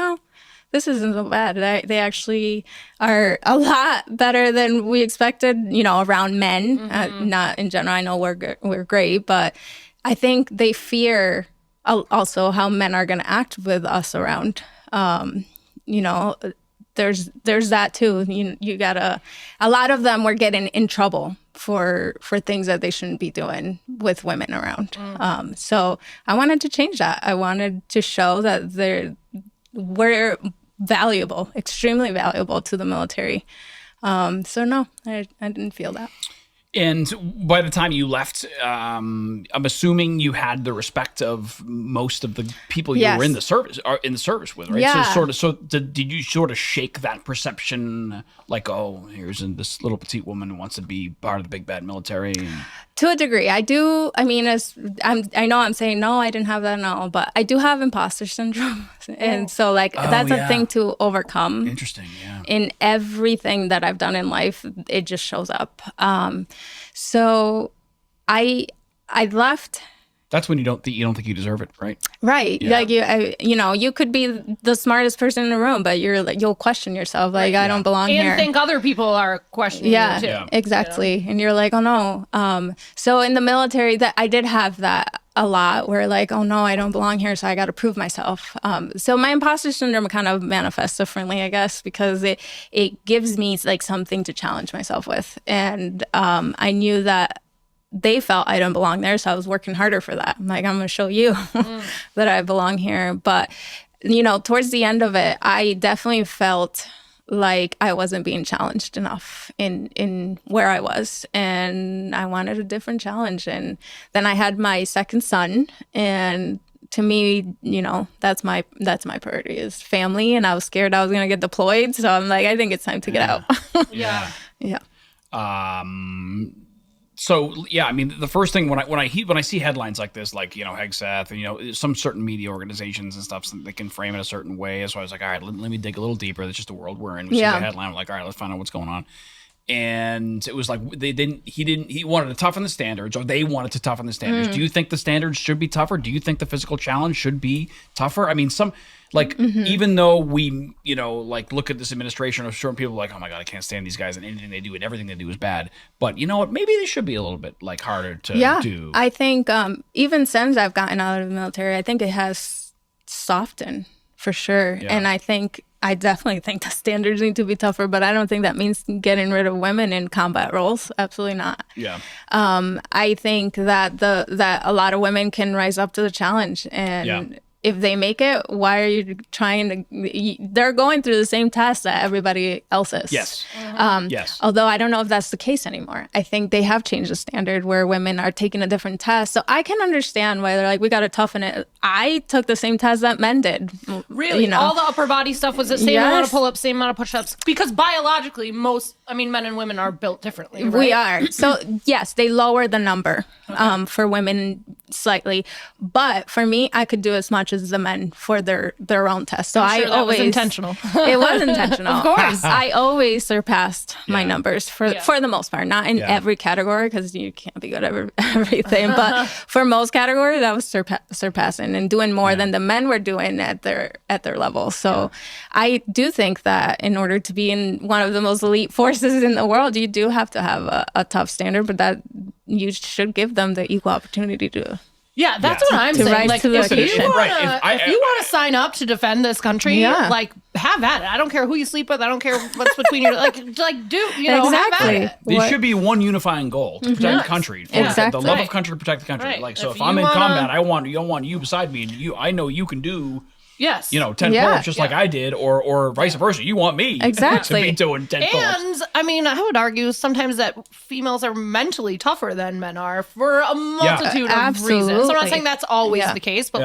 this isn't so bad. They actually are a lot better than we expected, around men. Mm-hmm. Not in general. I know we're great, but I think they fear also how men are going to act with us around. There's that too. You gotta. A lot of them were getting in trouble for things that they shouldn't be doing with women around. So I wanted to change that. I wanted to show that we're valuable, extremely valuable to the military. So no, I didn't feel that. And by the time you left, I'm assuming you had the respect of most of the people you were in the service with, right? Yeah. So did you sort of shake that perception, like, oh, here's this little petite woman who wants to be part of the big bad military? To a degree, I do. I know I'm saying no, I didn't have that and all, but I do have imposter syndrome, and so that's a thing to overcome. Interesting, yeah. In everything that I've done in life, it just shows up. So I left. That's when you don't think you deserve it, right? Right. Yeah. You could be the smartest person in the room, but you'll question yourself. I don't belong here. And think other people are questioning you too. Yeah, exactly. And you're like, oh no. So in the military, that I did have that a lot, where oh no, I don't belong here, so I got to prove myself. So my imposter syndrome kind of manifests differently, I guess, because it gives me something to challenge myself with, and I knew that they felt I didn't belong there, so I was working harder for that. I'm like, I'm going to show you that I belong here. But, towards the end of it, I definitely felt like I wasn't being challenged enough in where I was. And I wanted a different challenge. And then I had my second son, and to me, that's my priority is family, and I was scared I was going to get deployed, so I'm like, I think it's time to get out. Yeah. Yeah. So yeah, I mean, the first thing when I see headlines like this, like Hegseth, and some certain media organizations and stuff, so they can frame it a certain way. So I was like, all right, let me dig a little deeper. That's just the world we're in. We see the headline, I'm like, all right, let's find out what's going on. And it was like he wanted to toughen the standards, or they wanted to toughen the standards. Do you think the standards should be tougher? Do you think the physical challenge should be tougher? I mean, even though we, look at this administration of certain people like, oh my God, I can't stand these guys and anything they do and everything they do is bad. But you know what? Maybe they should be a little bit harder to do. I think even since I've gotten out of the military, I think it has softened for sure. Yeah. And I definitely think the standards need to be tougher, but I don't think that means getting rid of women in combat roles. Absolutely not. Yeah. I think that that a lot of women can rise up to the challenge, and if they make it, why are you trying to? They're going through the same tests that everybody else is. Yes. Yes. Although I don't know if that's the case anymore. I think they have changed the standard where women are taking a different test. So I can understand why they're like, we got to toughen it. I took the same test that men did. Really? All the upper body stuff was the same amount of pull-ups, same amount of push-ups? Because biologically, men and women are built differently, right? We are. So yes, they lower the number for women slightly. But for me, I could do as much as the men for their own test. So I'm sure that was intentional. It was intentional. Of course. I always surpassed my numbers for the most part, not in every category, because you can't be good at everything. But for most categories, I was surpassing and doing more than the men were doing at their level. So I do think that in order to be in one of the most elite forces in the world, you do have to have a tough standard, but that you should give them the equal opportunity to. Yeah, that's what I'm saying. Like, if you want to sign up to defend this country, like, have at it. I don't care who you sleep with. I don't care what's between your have at it. There should be one unifying goal to protect the country. The love of country to protect the country. Right. Like, so if I'm in combat, I want you beside me, and I know you can do. Yes. 10 pull-ups just like I did, or vice versa. You want me to be doing 10 pull-ups. And, I would argue sometimes that females are mentally tougher than men are for a multitude of reasons. So I'm not saying that's always the case, but,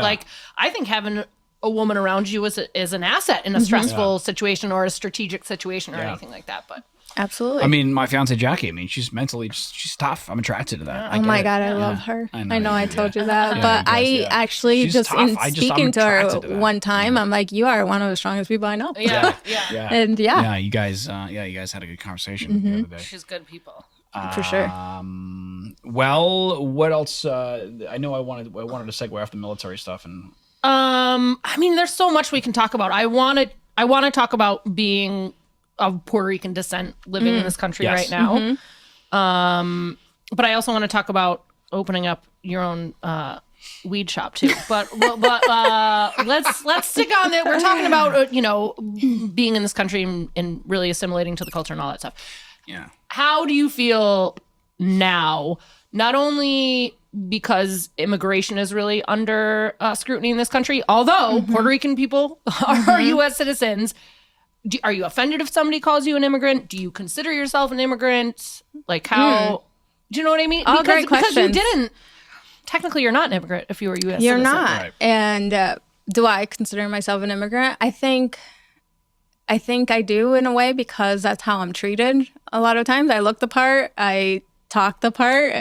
I think having a woman around you is an asset in a stressful situation or a strategic situation or anything like that. But absolutely. I mean, my fiance Jackie, she's mentally, she's tough. I'm attracted to that. Oh my God, I love her. I know I told you that, but I actually she's in speaking to her one time, I'm like, you are one of the strongest people I know. Yeah. And you guys had a good conversation the other day. She's good people. For sure. Well, what else? I know I wanted to segue off the military stuff, and there's so much we can talk about. I want to talk about being of Puerto Rican descent living in this country right now. But I also want to talk about opening up your own weed shop too. But let's stick on it. We're talking about being in this country and really assimilating to the culture and all that stuff. Yeah. How do you feel now? Not only because immigration is really under scrutiny in this country, although Puerto Rican people are U.S. citizens. Are you offended if somebody calls you an immigrant? Do you consider yourself an immigrant? Like, how? Do you know what I mean? All great questions. Because you didn't. Technically, you're not an immigrant if you were a U.S. You're citizen. not. Right. And do I consider myself an immigrant? I think I do in a way, because that's how I'm treated. A lot of times, I look the part. I talk the part.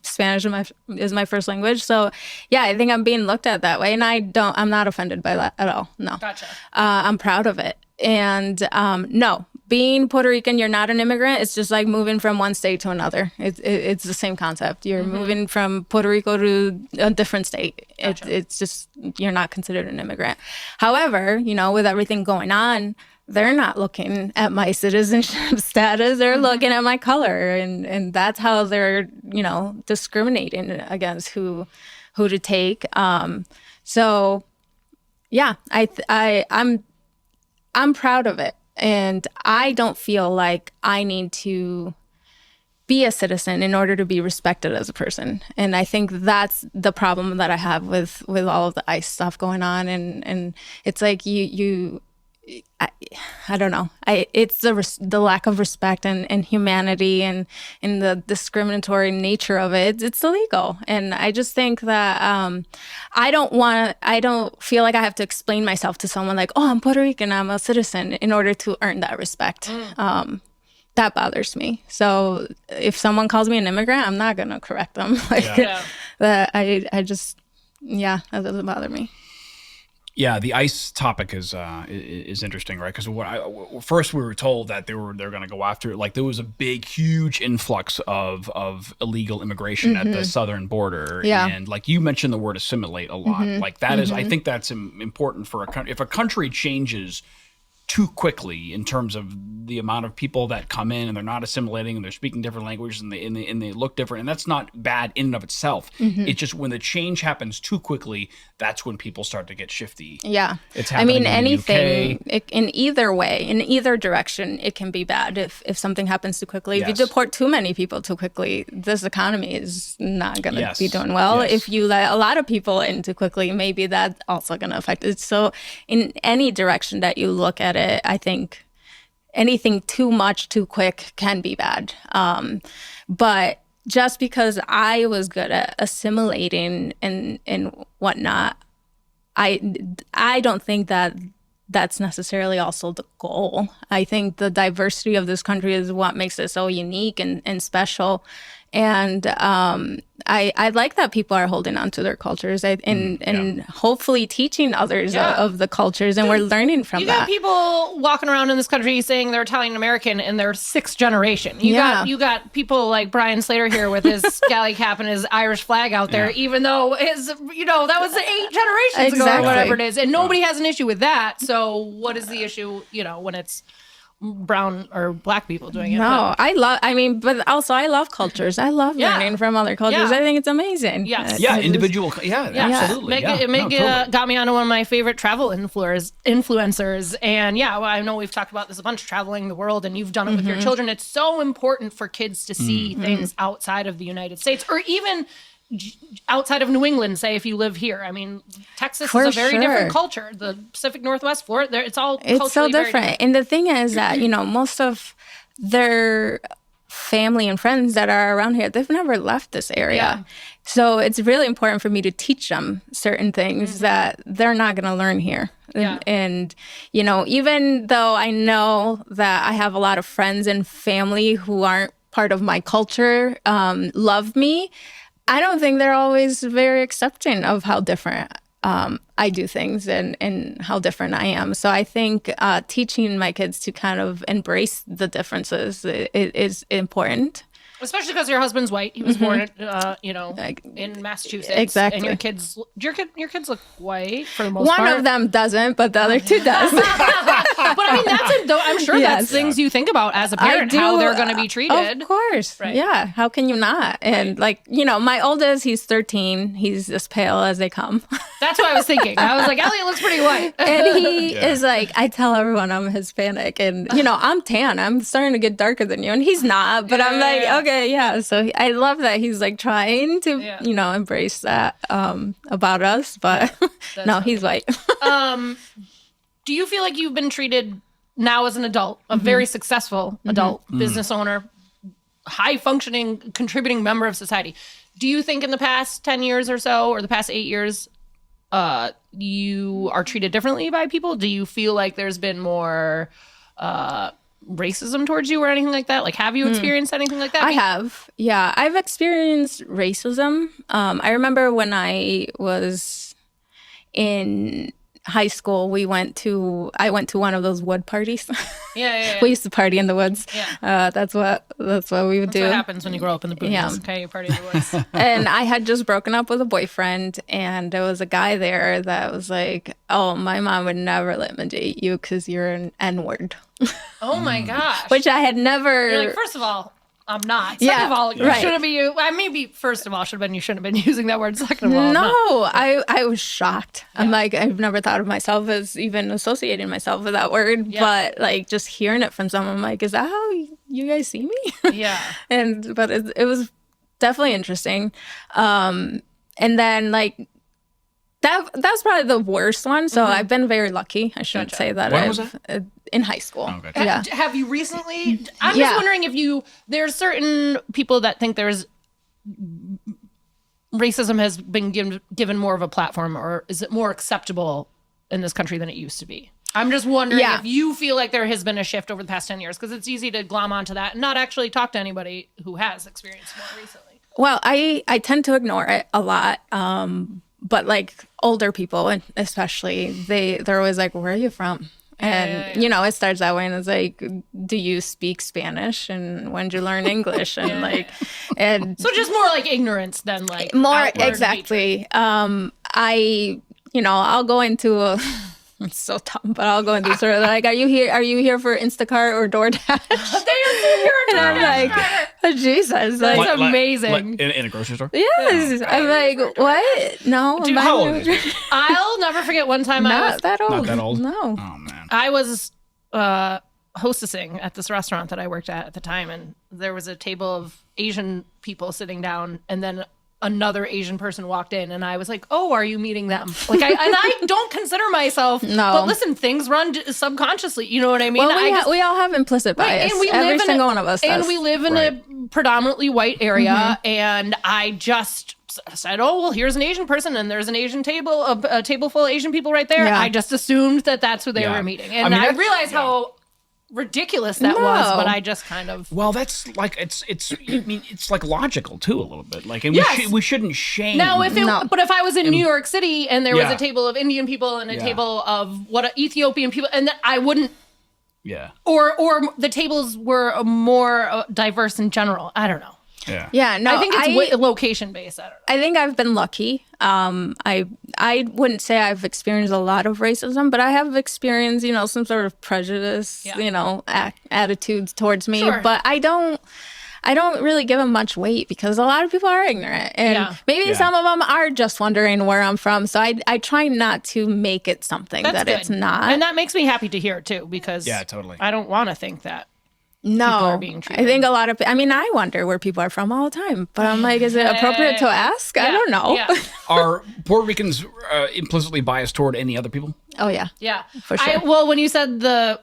Spanish is my first language. So, yeah, I think I'm being looked at that way, and I'm not offended by that at all. No. Gotcha. I'm proud of it. And no, being Puerto Rican, you're not an immigrant. It's just like moving from one state to another. It's the same concept. You're moving from Puerto Rico to a different state. Gotcha. It's just, you're not considered an immigrant. However, with everything going on, they're not looking at my citizenship status. They're looking at my color, and that's how they're, discriminating against who to take. So, yeah, I'm proud of it, and I don't feel like I need to be a citizen in order to be respected as a person. And I think that's the problem that I have with all of the ICE stuff going on, and it's like you I don't know. It's the lack of respect and humanity and the discriminatory nature of it. It's illegal, and I just think that I don't feel like I have to explain myself to someone like, oh, I'm Puerto Rican, I'm a citizen, in order to earn that respect. That bothers me. So if someone calls me an immigrant, I'm not gonna correct them. That I just that doesn't bother me. Yeah, the ICE topic is interesting, right? Because first we were told that they're going to go after, like, there was a big, huge influx of illegal immigration at the southern border, and like you mentioned the word assimilate a lot. Like that is, I think that's important for a country. If a country changes too quickly in terms of the amount of people that come in and they're not assimilating and they're speaking different languages and they look different, and that's not bad in and of itself. It's just when the change happens too quickly, that's when people start to get shifty. Yeah. It's happening in anything the UK. In either way, in either direction, it can be bad if something happens too quickly. If you deport too many people too quickly, this economy is not going to be doing well. If you let a lot of people in too quickly, maybe that's also going to affect it. So in any direction that you look at it, I think anything too much, too quick can be bad. But just because I was good at assimilating and whatnot, I don't think that that's necessarily also the goal. I think the diversity of this country is what makes it so unique and special. And I like that people are holding on to their cultures and hopefully teaching others of the cultures, and we're learning from that. You got people walking around in this country saying they're Italian American and they're sixth generation. You got people like Brian Slater here with his scally cap and his Irish flag out there, even though that was 8 generations ago or whatever it is, and nobody has an issue with that. So what is the issue, when it's brown or black people doing it? No, but also I love cultures. I love learning from other cultures. I think it's amazing. Yes. Individual. Absolutely. Meg got me onto one of my favorite travel influencers. And I know we've talked about this a bunch, traveling the world, and you've done it with your children. It's so important for kids to see things outside of the United States, or even outside of New England, say, if you live here. I mean, Texas is a very different culture. The Pacific Northwest, Florida, it's so different. And the thing is that, most of their family and friends that are around here, they've never left this area. Yeah. So it's really important for me to teach them certain things that they're not going to learn here. Yeah. And, even though I know that I have a lot of friends and family who aren't part of my culture, love me, I don't think they're always very accepting of how different I do things and how different I am. So I think teaching my kids to kind of embrace the differences is important. Especially because your husband's white. He was born, in Massachusetts. Exactly. And your kids look white for the most part. One of them doesn't, but the other two does. But I mean, I'm sure that's things you think about as a parent, how they're going to be treated. Of course. Right. Yeah. How can you not? And my oldest, he's 13. He's as pale as they come. That's what I was thinking. I was like, Elliot looks pretty white. And he is like, I tell everyone I'm Hispanic. And, I'm tan. I'm starting to get darker than you. And he's not. But I'm like, okay. So I love that he's like trying to, embrace that about us, but no, he's white. Do you feel like you've been treated now as an adult, a very successful adult business owner, high functioning, contributing member of society? Do you think in the past 10 years or so, or the past 8 years, you are treated differently by people? Do you feel like there's been more racism towards you or anything like that? Like, have you experienced anything like that? I have. Yeah, I've experienced racism. I remember when I was in high school, I went to one of those wood parties. Yeah. We used to party in the woods. Yeah. That's what we would do. What happens when you grow up in the boonies. Yeah. Okay, you party in the woods. And I had just broken up with a boyfriend, and there was a guy there that was like, "Oh, my mom would never let me date you because you're an N-word." Oh my gosh. Which I had never. You're like, first of all, I'm not. Second of all, you shouldn't be you. Maybe first of all, you shouldn't have been using that word. Second of all, no, I was shocked. Yeah. I'm like, I've never thought of myself as even associating myself with that word, but like just hearing it from someone, I'm like, is that how you guys see me? Yeah. But it was definitely interesting. And then like That's probably the worst one. So I've been very lucky. I shouldn't say that. When was that? In high school. Oh, gotcha. Yeah. Have you recently? I'm just wondering if there's certain people that think there's racism has been given more of a platform, or is it more acceptable in this country than it used to be? I'm just wondering if you feel like there has been a shift over the past 10 years, because it's easy to glom onto that and not actually talk to anybody who has experienced more recently. Well, I tend to ignore it a lot. But like older people, and especially, they're always like, "Where are you from?" And you know, it starts that way, and it's like, "Do you speak Spanish? And when did you learn English?" And and so just more like ignorance than like more exactly. I'll go into it's so dumb, but I'll go into sort of like, are you here for Instacart or DoorDash? And I'm like, oh, Jesus, that's amazing. In a grocery store? Yes. I'm like, what? No. Dude, how old is it? I'll never forget one time I was that old. Not that old? No. Oh, man. I was hostessing at this restaurant that I worked at the time, and there was a table of Asian people sitting down, and then another Asian person walked in, and I was like, "Oh, are you meeting them?" Like, I don't consider myself. No, but listen, things run subconsciously. You know what I mean? Well, we all have implicit bias. And every single one of us does. And we live in a predominantly white area, and I just said, "Oh, well, here's an Asian person, and there's an Asian table, a table full of Asian people right there." Yeah. I just assumed that that's who they were meeting, and I realized how ridiculous that was, but I just kind of that's like it's like logical too a little bit, like, and we shouldn't shame. Now but if I was in New York City and there was a table of Indian people and a table of Ethiopian people, and I wouldn't or the tables were more diverse in general. I don't know. No, I think it's location based. I don't know. I think I've been lucky. I wouldn't say I've experienced a lot of racism, but I have experienced, some sort of prejudice, attitudes towards me. Sure. But I don't really give them much weight, because a lot of people are ignorant, and maybe some of them are just wondering where I'm from. So I try not to make it something that it's not, and that makes me happy to hear too, because totally. I don't want to think that. No, I think a lot of, I wonder where people are from all the time, but I'm like, is it appropriate to ask? I don't know. Yeah. Are Puerto Ricans implicitly biased toward any other people? Oh, yeah. Yeah. For sure. Well, when you said the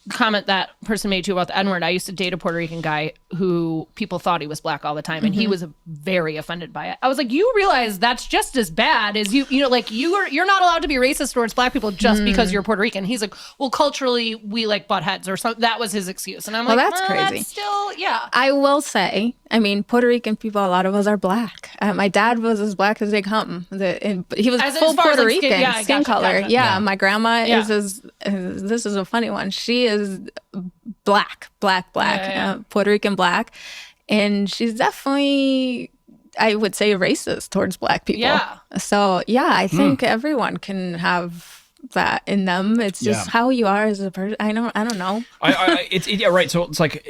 comment that person made to you about the N-word, I used to date a Puerto Rican guy who people thought he was black all the time, and he was very offended by it. I was like, you realize that's just as bad as like you're not allowed to be racist towards black people just because you're Puerto Rican. He's like, well, culturally we like butt heads or something. That was his excuse. And I'm like, that's crazy. That's still, I will say, Puerto Rican people, a lot of us are black. My dad was as black as they come. He was full Puerto Rican, skin color. Yeah, my grandma is this is a funny one. She is black, Puerto Rican black. And she's definitely, I would say, racist towards black people. Yeah. So, I think everyone can have that in them. It's just how you are as a person. I don't know. Right. So it's like,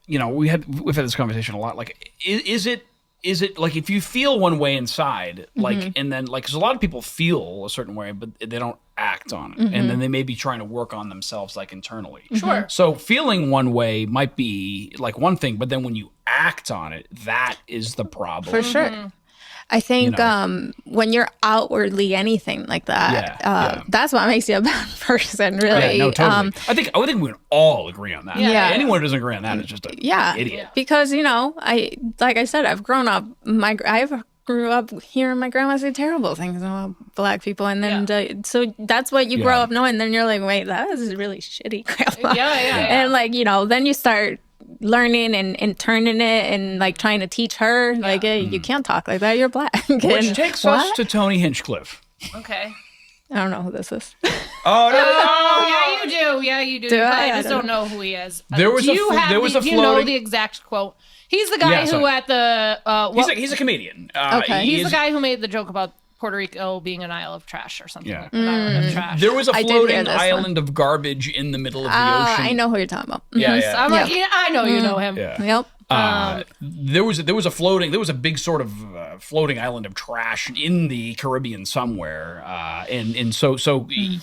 we've had this conversation a lot. Like, is it like, if you feel one way inside, like, and then like, because a lot of people feel a certain way, but they don't act on it, and then they may be trying to work on themselves, like, internally. Sure. So feeling one way might be like one thing, but then when you act on it, that is the problem. For sure. I think when you're outwardly anything like that, that's what makes you a bad person, really. Yeah, no, totally. I think we can all agree on that. Yeah. Anyone who doesn't agree on that is just an idiot. Because, like I said, I've grown up, I grew up hearing my grandma say terrible things about black people, and then so that's what you grow up knowing. Then you're like, wait, that is really shitty, grandma. And like, then you start learning and turning it and like trying to teach her like, hey, you can't talk like that, you're black. Which takes us to Tony Hinchcliffe. Okay. I don't know who this is. Oh, no. Oh, yeah, you do. Yeah, you do. I just don't know who he is. There was do you know the exact quote? He's the guy who at the... he's a comedian. Okay. He's the guy who made the joke about Puerto Rico being an isle of trash or something. Yeah. An island of trash. There was a floating island of garbage in the middle of the ocean. I know who you're talking about. Yes. I'm like, I know you know him. Yeah. Yep. There was a big sort of floating island of trash in the Caribbean somewhere, and so Tony,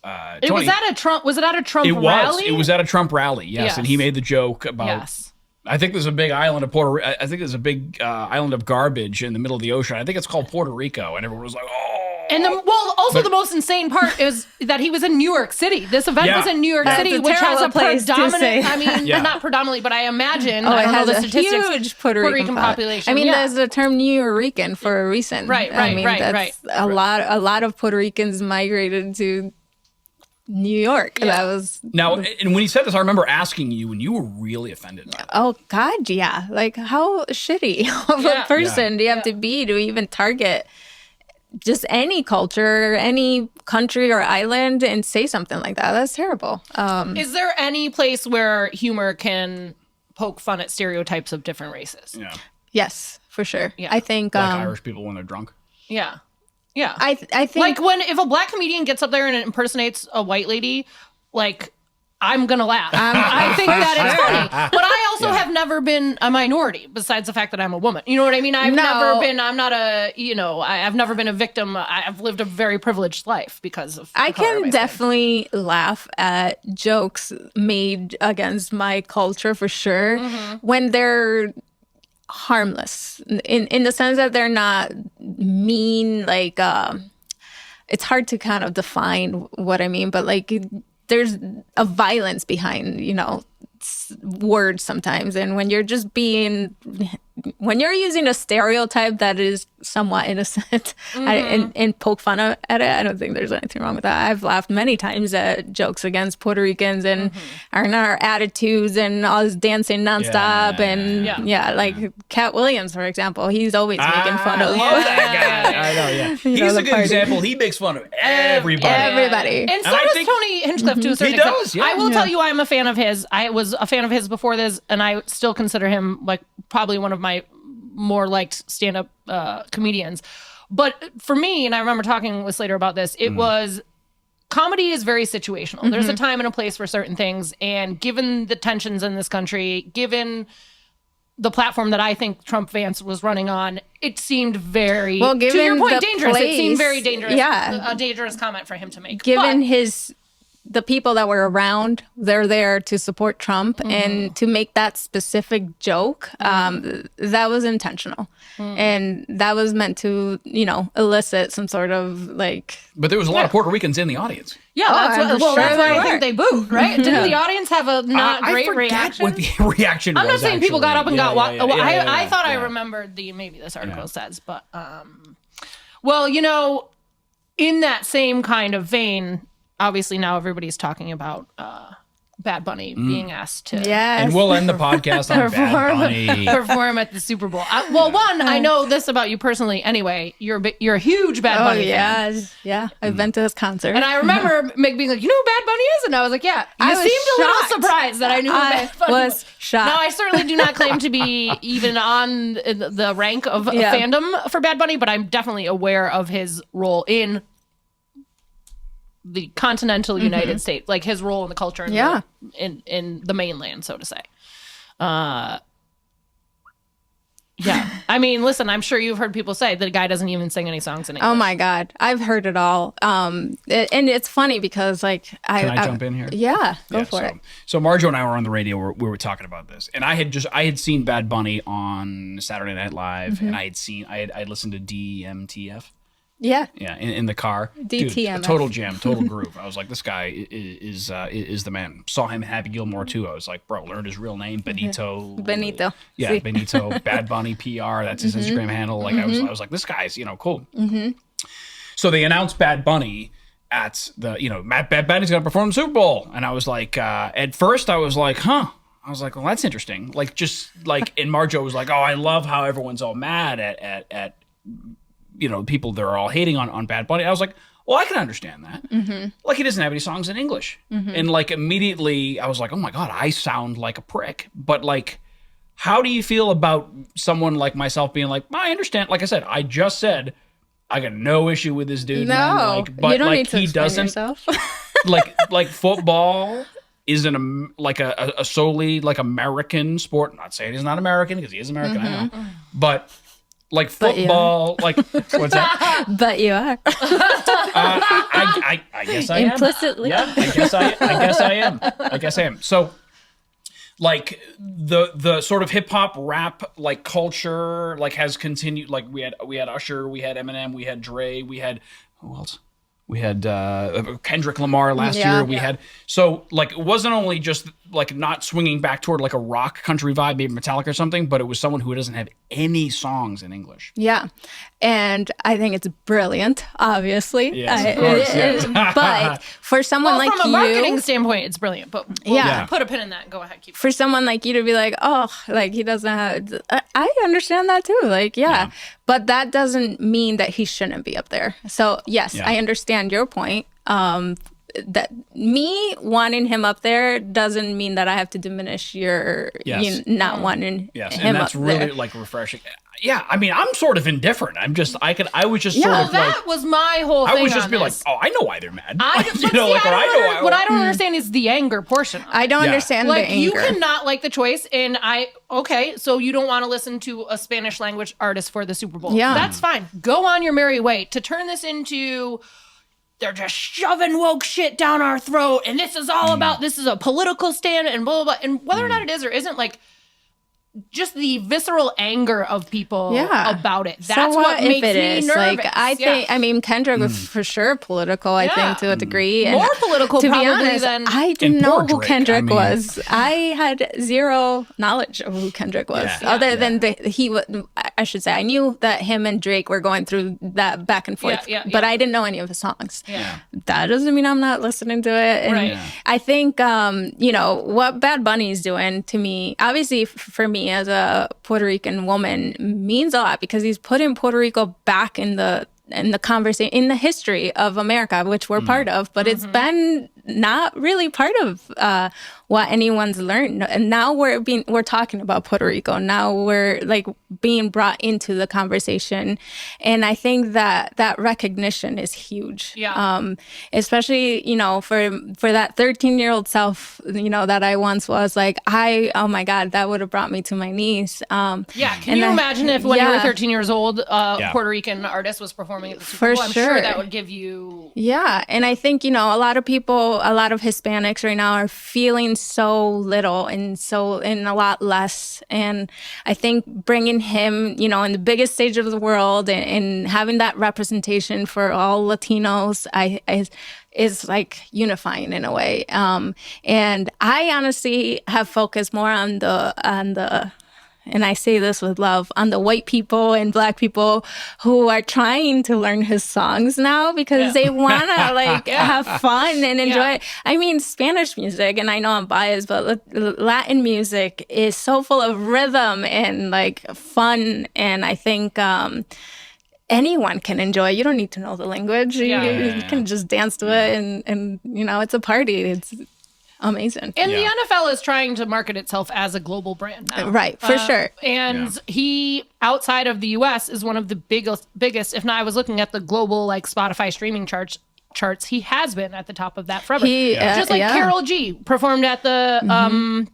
was it at a Trump rally? It was at a Trump rally, yes. And he made the joke about I think there's a big island of I think there's a big island of garbage in the middle of the ocean. I think it's called Puerto Rico, and everyone was like, "Oh." And the most insane part is that he was in New York City. This event was in New York City, which has a predominant. I mean, not predominantly, but I imagine. I don't know the statistics. Huge Puerto Rican population. I mean, there's the term New Rican for a reason. Right. A lot of Puerto Ricans migrated to New York. Yeah. That was now. And when he said this, I remember asking you, and you were really offended by it. Oh God, yeah. Like, how shitty of a person do you have to be to even target just any culture, any country or island and say something like that? That's terrible. Is there any place where humor can poke fun at stereotypes of different races? Yeah. Yes, for sure. Yeah. I think Like Irish people when they're drunk. Yeah. Yeah. I think like if a black comedian gets up there and impersonates a white lady, like, I'm gonna laugh. I think that it's funny. But I also have never been a minority, besides the fact that I'm a woman. You know what I mean? I've never been a victim. I've lived a very privileged life because of I can definitely laugh at jokes made against my culture for sure when they're harmless in the sense that they're not mean. Like it's hard to kind of define what I mean, but like there's a violence behind, words sometimes. And when you're when you're using a stereotype that is somewhat innocent and poke fun at it, I don't think there's anything wrong with that. I've laughed many times at jokes against Puerto Ricans and our attitudes and all this dancing nonstop. Cat Williams, for example, he's always making fun of that guy. I know, yeah. He's a good example. He makes fun of everybody. And so does Tony Hinchcliffe to a certain extent. He does, yeah. I will tell you I'm a fan of his. I was a fan of his before this, and I still consider him like probably one of my more liked stand-up comedians. But for me, and I remember talking with Slater about this, it was comedy is very situational. There's a time and a place for certain things, and given the tensions in this country, given the platform that I think Trump Vance was running on, it seemed very, to your point, dangerous. It seemed very dangerous. Yeah. A dangerous comment for him to make. Given the people that were around, they're there to support Trump, and to make that specific joke, that was intentional. And that was meant to, elicit some sort of like... But there was a lot of Puerto Ricans in the audience. Yeah, that's why I think they booed, right? Didn't the audience have a great reaction? What the reaction was. I'm not saying people got up and got... I thought I remembered maybe this article says, but... in that same kind of vein... Obviously, now everybody's talking about Bad Bunny being asked to and we'll end the podcast on Bad Bunny. Perform at the Super Bowl. I know this about you personally. Anyway, you're a huge Bad Bunny fan. Yeah. I've been to this concert, and I remember Mig being like, "You know who Bad Bunny is?" And I was like, "Yeah." You seemed a little surprised that I knew who Bad Bunny was. Shocked. Now, I certainly do not claim to be even on the rank of fandom for Bad Bunny, but I'm definitely aware of his role in the continental United States, like his role in the culture in the mainland, so to say. I mean, listen, I'm sure you've heard people say that a guy doesn't even sing any songs in English. Oh my God. I've heard it all. And it's funny because Can I jump in here? Yeah, go for it. So Marjo and I were on the radio, we were talking about this, and I had seen Bad Bunny on Saturday Night Live, and I had listened to DMTF. Yeah. Yeah, in the car. DTM. Dude, total jam, total groove. I was like, this guy is the man. Saw him at Happy Gilmore too. I was like, bro, learned his real name, Benito. Yeah, Benito, Bad Bunny PR. That's his Instagram handle. Like I was like, this guy's, cool. So they announced Bad Bunny at the, Bad Bunny's going to perform the Super Bowl. And I was like, at first I was like, huh. I was like, well, that's interesting. Like, just like, and Marjo was like, oh, I love how everyone's all mad at people that are all hating on Bad Bunny. I was like, well, I can understand that. Like, he doesn't have any songs in English. And like immediately I was like, oh my God, I sound like a prick. But like, how do you feel about someone like myself being like, I understand. Like I said, I just said, I got no issue with this dude. No, man. But you don't like, need to he explain doesn't yourself. like football isn't a solely like American sport. I'm not saying he's not American because he is American, I know. But like football, like what's that? But you are. I guess I am. Implicitly. Yeah, I guess I am. So like the sort of hip hop rap like culture like has continued. Like we had Usher, we had Eminem, we had Dre, we had who else? We had Kendrick Lamar last year. We had so like it wasn't only just like not swinging back toward like a rock country vibe, maybe Metallica or something, but it was someone who doesn't have any songs in English. Yeah, and I think it's brilliant. Obviously, yes, of course, yes. But for someone like from a you, marketing standpoint, it's brilliant. But we'll put a pin in that and go ahead. Keep for someone like you to be like, oh, like he doesn't have. I understand that too. Like, but that doesn't mean that he shouldn't be up there. So yes, I understand your point. That me wanting him up there doesn't mean that I have to diminish your you not wanting him and that's up really there. like refreshing. Yeah, I mean, I'm sort of indifferent. I was just sort of that like, was my whole thing. I was just on be this. like, oh, I know why they're mad. What I don't understand is the anger portion. I don't understand like the anger. you cannot like the choice, and so you don't want to listen to a Spanish language artist for the Super Bowl. Yeah, that's fine. Go on your merry way. To turn this into they're just shoving woke shit down our throat, and this is all about this is a political stand, and blah blah blah. And whether or not it is or isn't, like just the visceral anger of people about it. That's what makes me nervous. Like I think, I mean, Kendrick was for sure political. I think to a degree, and more political. To probably be honest, than I didn't know who Kendrick was. I had zero knowledge of who Kendrick was, other than I should say, I knew that him and Drake were going through that back and forth, but I didn't know any of his songs. Yeah. That doesn't mean I'm not listening to it. And I think, what Bad Bunny is doing to me, obviously for me as a Puerto Rican woman, means a lot because he's putting Puerto Rico back in the conversation, in the history of America, which we're part of, but it's been not really part of what anyone's learned. And now we're talking about Puerto Rico. Now we're like being brought into the conversation. And I think that recognition is huge. Yeah. Especially, for that 13-year-old self, that I once was like, oh my God, that would have brought me to my knees. Can you imagine if when you were 13 years old, Puerto Rican artist was performing at the Super Bowl? I'm sure that would give you... Yeah. And I think, a lot of people, a lot of Hispanics right now are feeling so little and a lot less. And I think bringing him, in the biggest stage of the world and having that representation for all Latinos, is like unifying in a way. And I honestly have focused more on the and I say this with love, on the white people and Black people who are trying to learn his songs now because they want to have fun and enjoy it. I mean, Spanish music, and I know I'm biased, but Latin music is so full of rhythm and fun. And I think anyone can enjoy it. You don't need to know the language. You can just dance to it and it's a party. It's amazing. And the NFL is trying to market itself as a global brand now. Right, for sure. And he, outside of the U.S., is one of the biggest, if not, I was looking at the global Spotify streaming charts, he has been at the top of that forever. Just like Karol G performed at the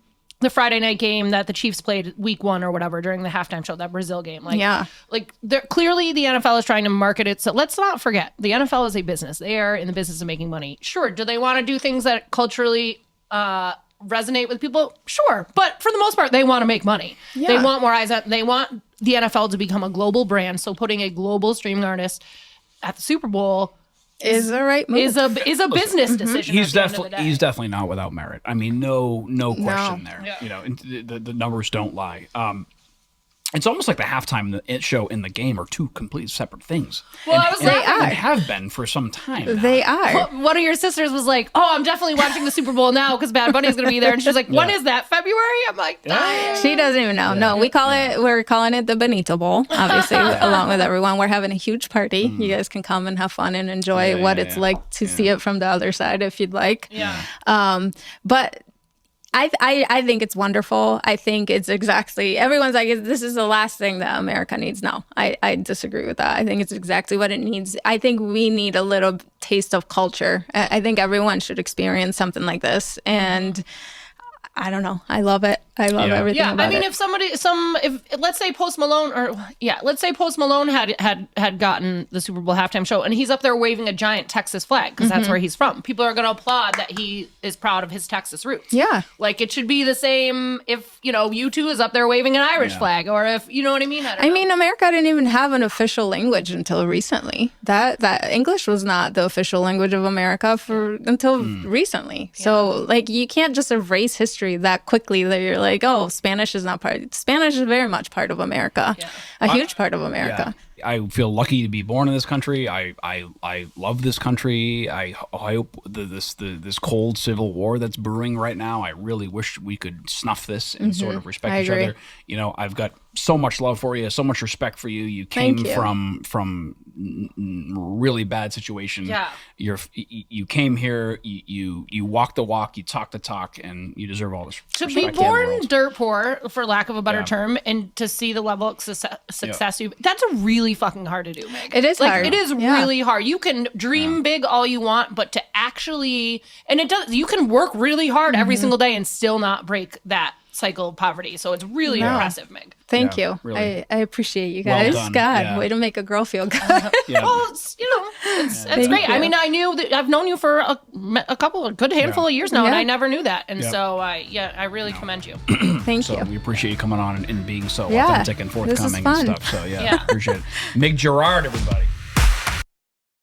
Friday night game that the Chiefs played week 1 or whatever during the halftime show, that Brazil game. Clearly the NFL is trying to market it. So let's not forget, the NFL is a business. They are in the business of making money. Sure. Do they want to do things that culturally resonate with people? Sure. But for the most part, they want to make money. They want more eyes on, they want the NFL to become a global brand. So putting a global streaming artist at the Super Bowl is the right move. Is a business decision. He's definitely not without merit. I mean, no question there. Yeah. The numbers don't lie. It's almost like the halftime show and the game are two completely separate things. Well, they have been for some time now. They are. One of your sisters was like, "Oh, I'm definitely watching the Super Bowl now because Bad Bunny's going to be there," and she's like, "When is that? February?" I'm like, she doesn't even know. No, we're calling it the Benito Bowl. Obviously, along with everyone, we're having a huge party. You guys can come and have fun and enjoy what it's like to see it from the other side if you'd like. Yeah. But I think it's wonderful. I think it's exactly, everyone's like, this is the last thing that America needs. No, I disagree with that. I think it's exactly what it needs. I think we need a little taste of culture. I think everyone should experience something like this. And I don't know. I love it. I love everything about it. I mean, if let's say Post Malone had gotten the Super Bowl halftime show and he's up there waving a giant Texas flag because that's where he's from. People are going to applaud that he is proud of his Texas roots. Yeah. Like it should be the same if, U2 is up there waving an Irish flag or if, you know what I mean? I mean, America didn't even have an official language until recently. That English was not the official language of America until recently. So like you can't just erase history that quickly that you're like, oh, Spanish is not part. Spanish is very much part of America, a huge part of America. Yeah. I feel lucky to be born in this country. I love this country. I hope this cold civil war that's brewing right now. I really wish we could snuff this and sort of respect each other. I've got so much love for you, so much respect for you. You came from really bad situation. Yeah. You came here. You walked the walk. You talked the talk, and you deserve all this. To be born dirt poor, for lack of a better term, and to see the level of success that's a really fucking hard to do, Meg. It is hard. It is really hard. You can dream big all you want, but to actually, and it does. You can work really hard every single day and still not break that cycle of poverty. So it's really impressive, Meg. Thank you. Really. I appreciate you guys. Well done. God, way to make a girl feel good. Well, it's great. You. I mean, I knew that I've known you for a good handful of years now, and I never knew that. And so, I really commend you. Thank you. We appreciate you coming on and being so authentic and forthcoming and stuff. So, appreciate it. Mig Girard, everybody.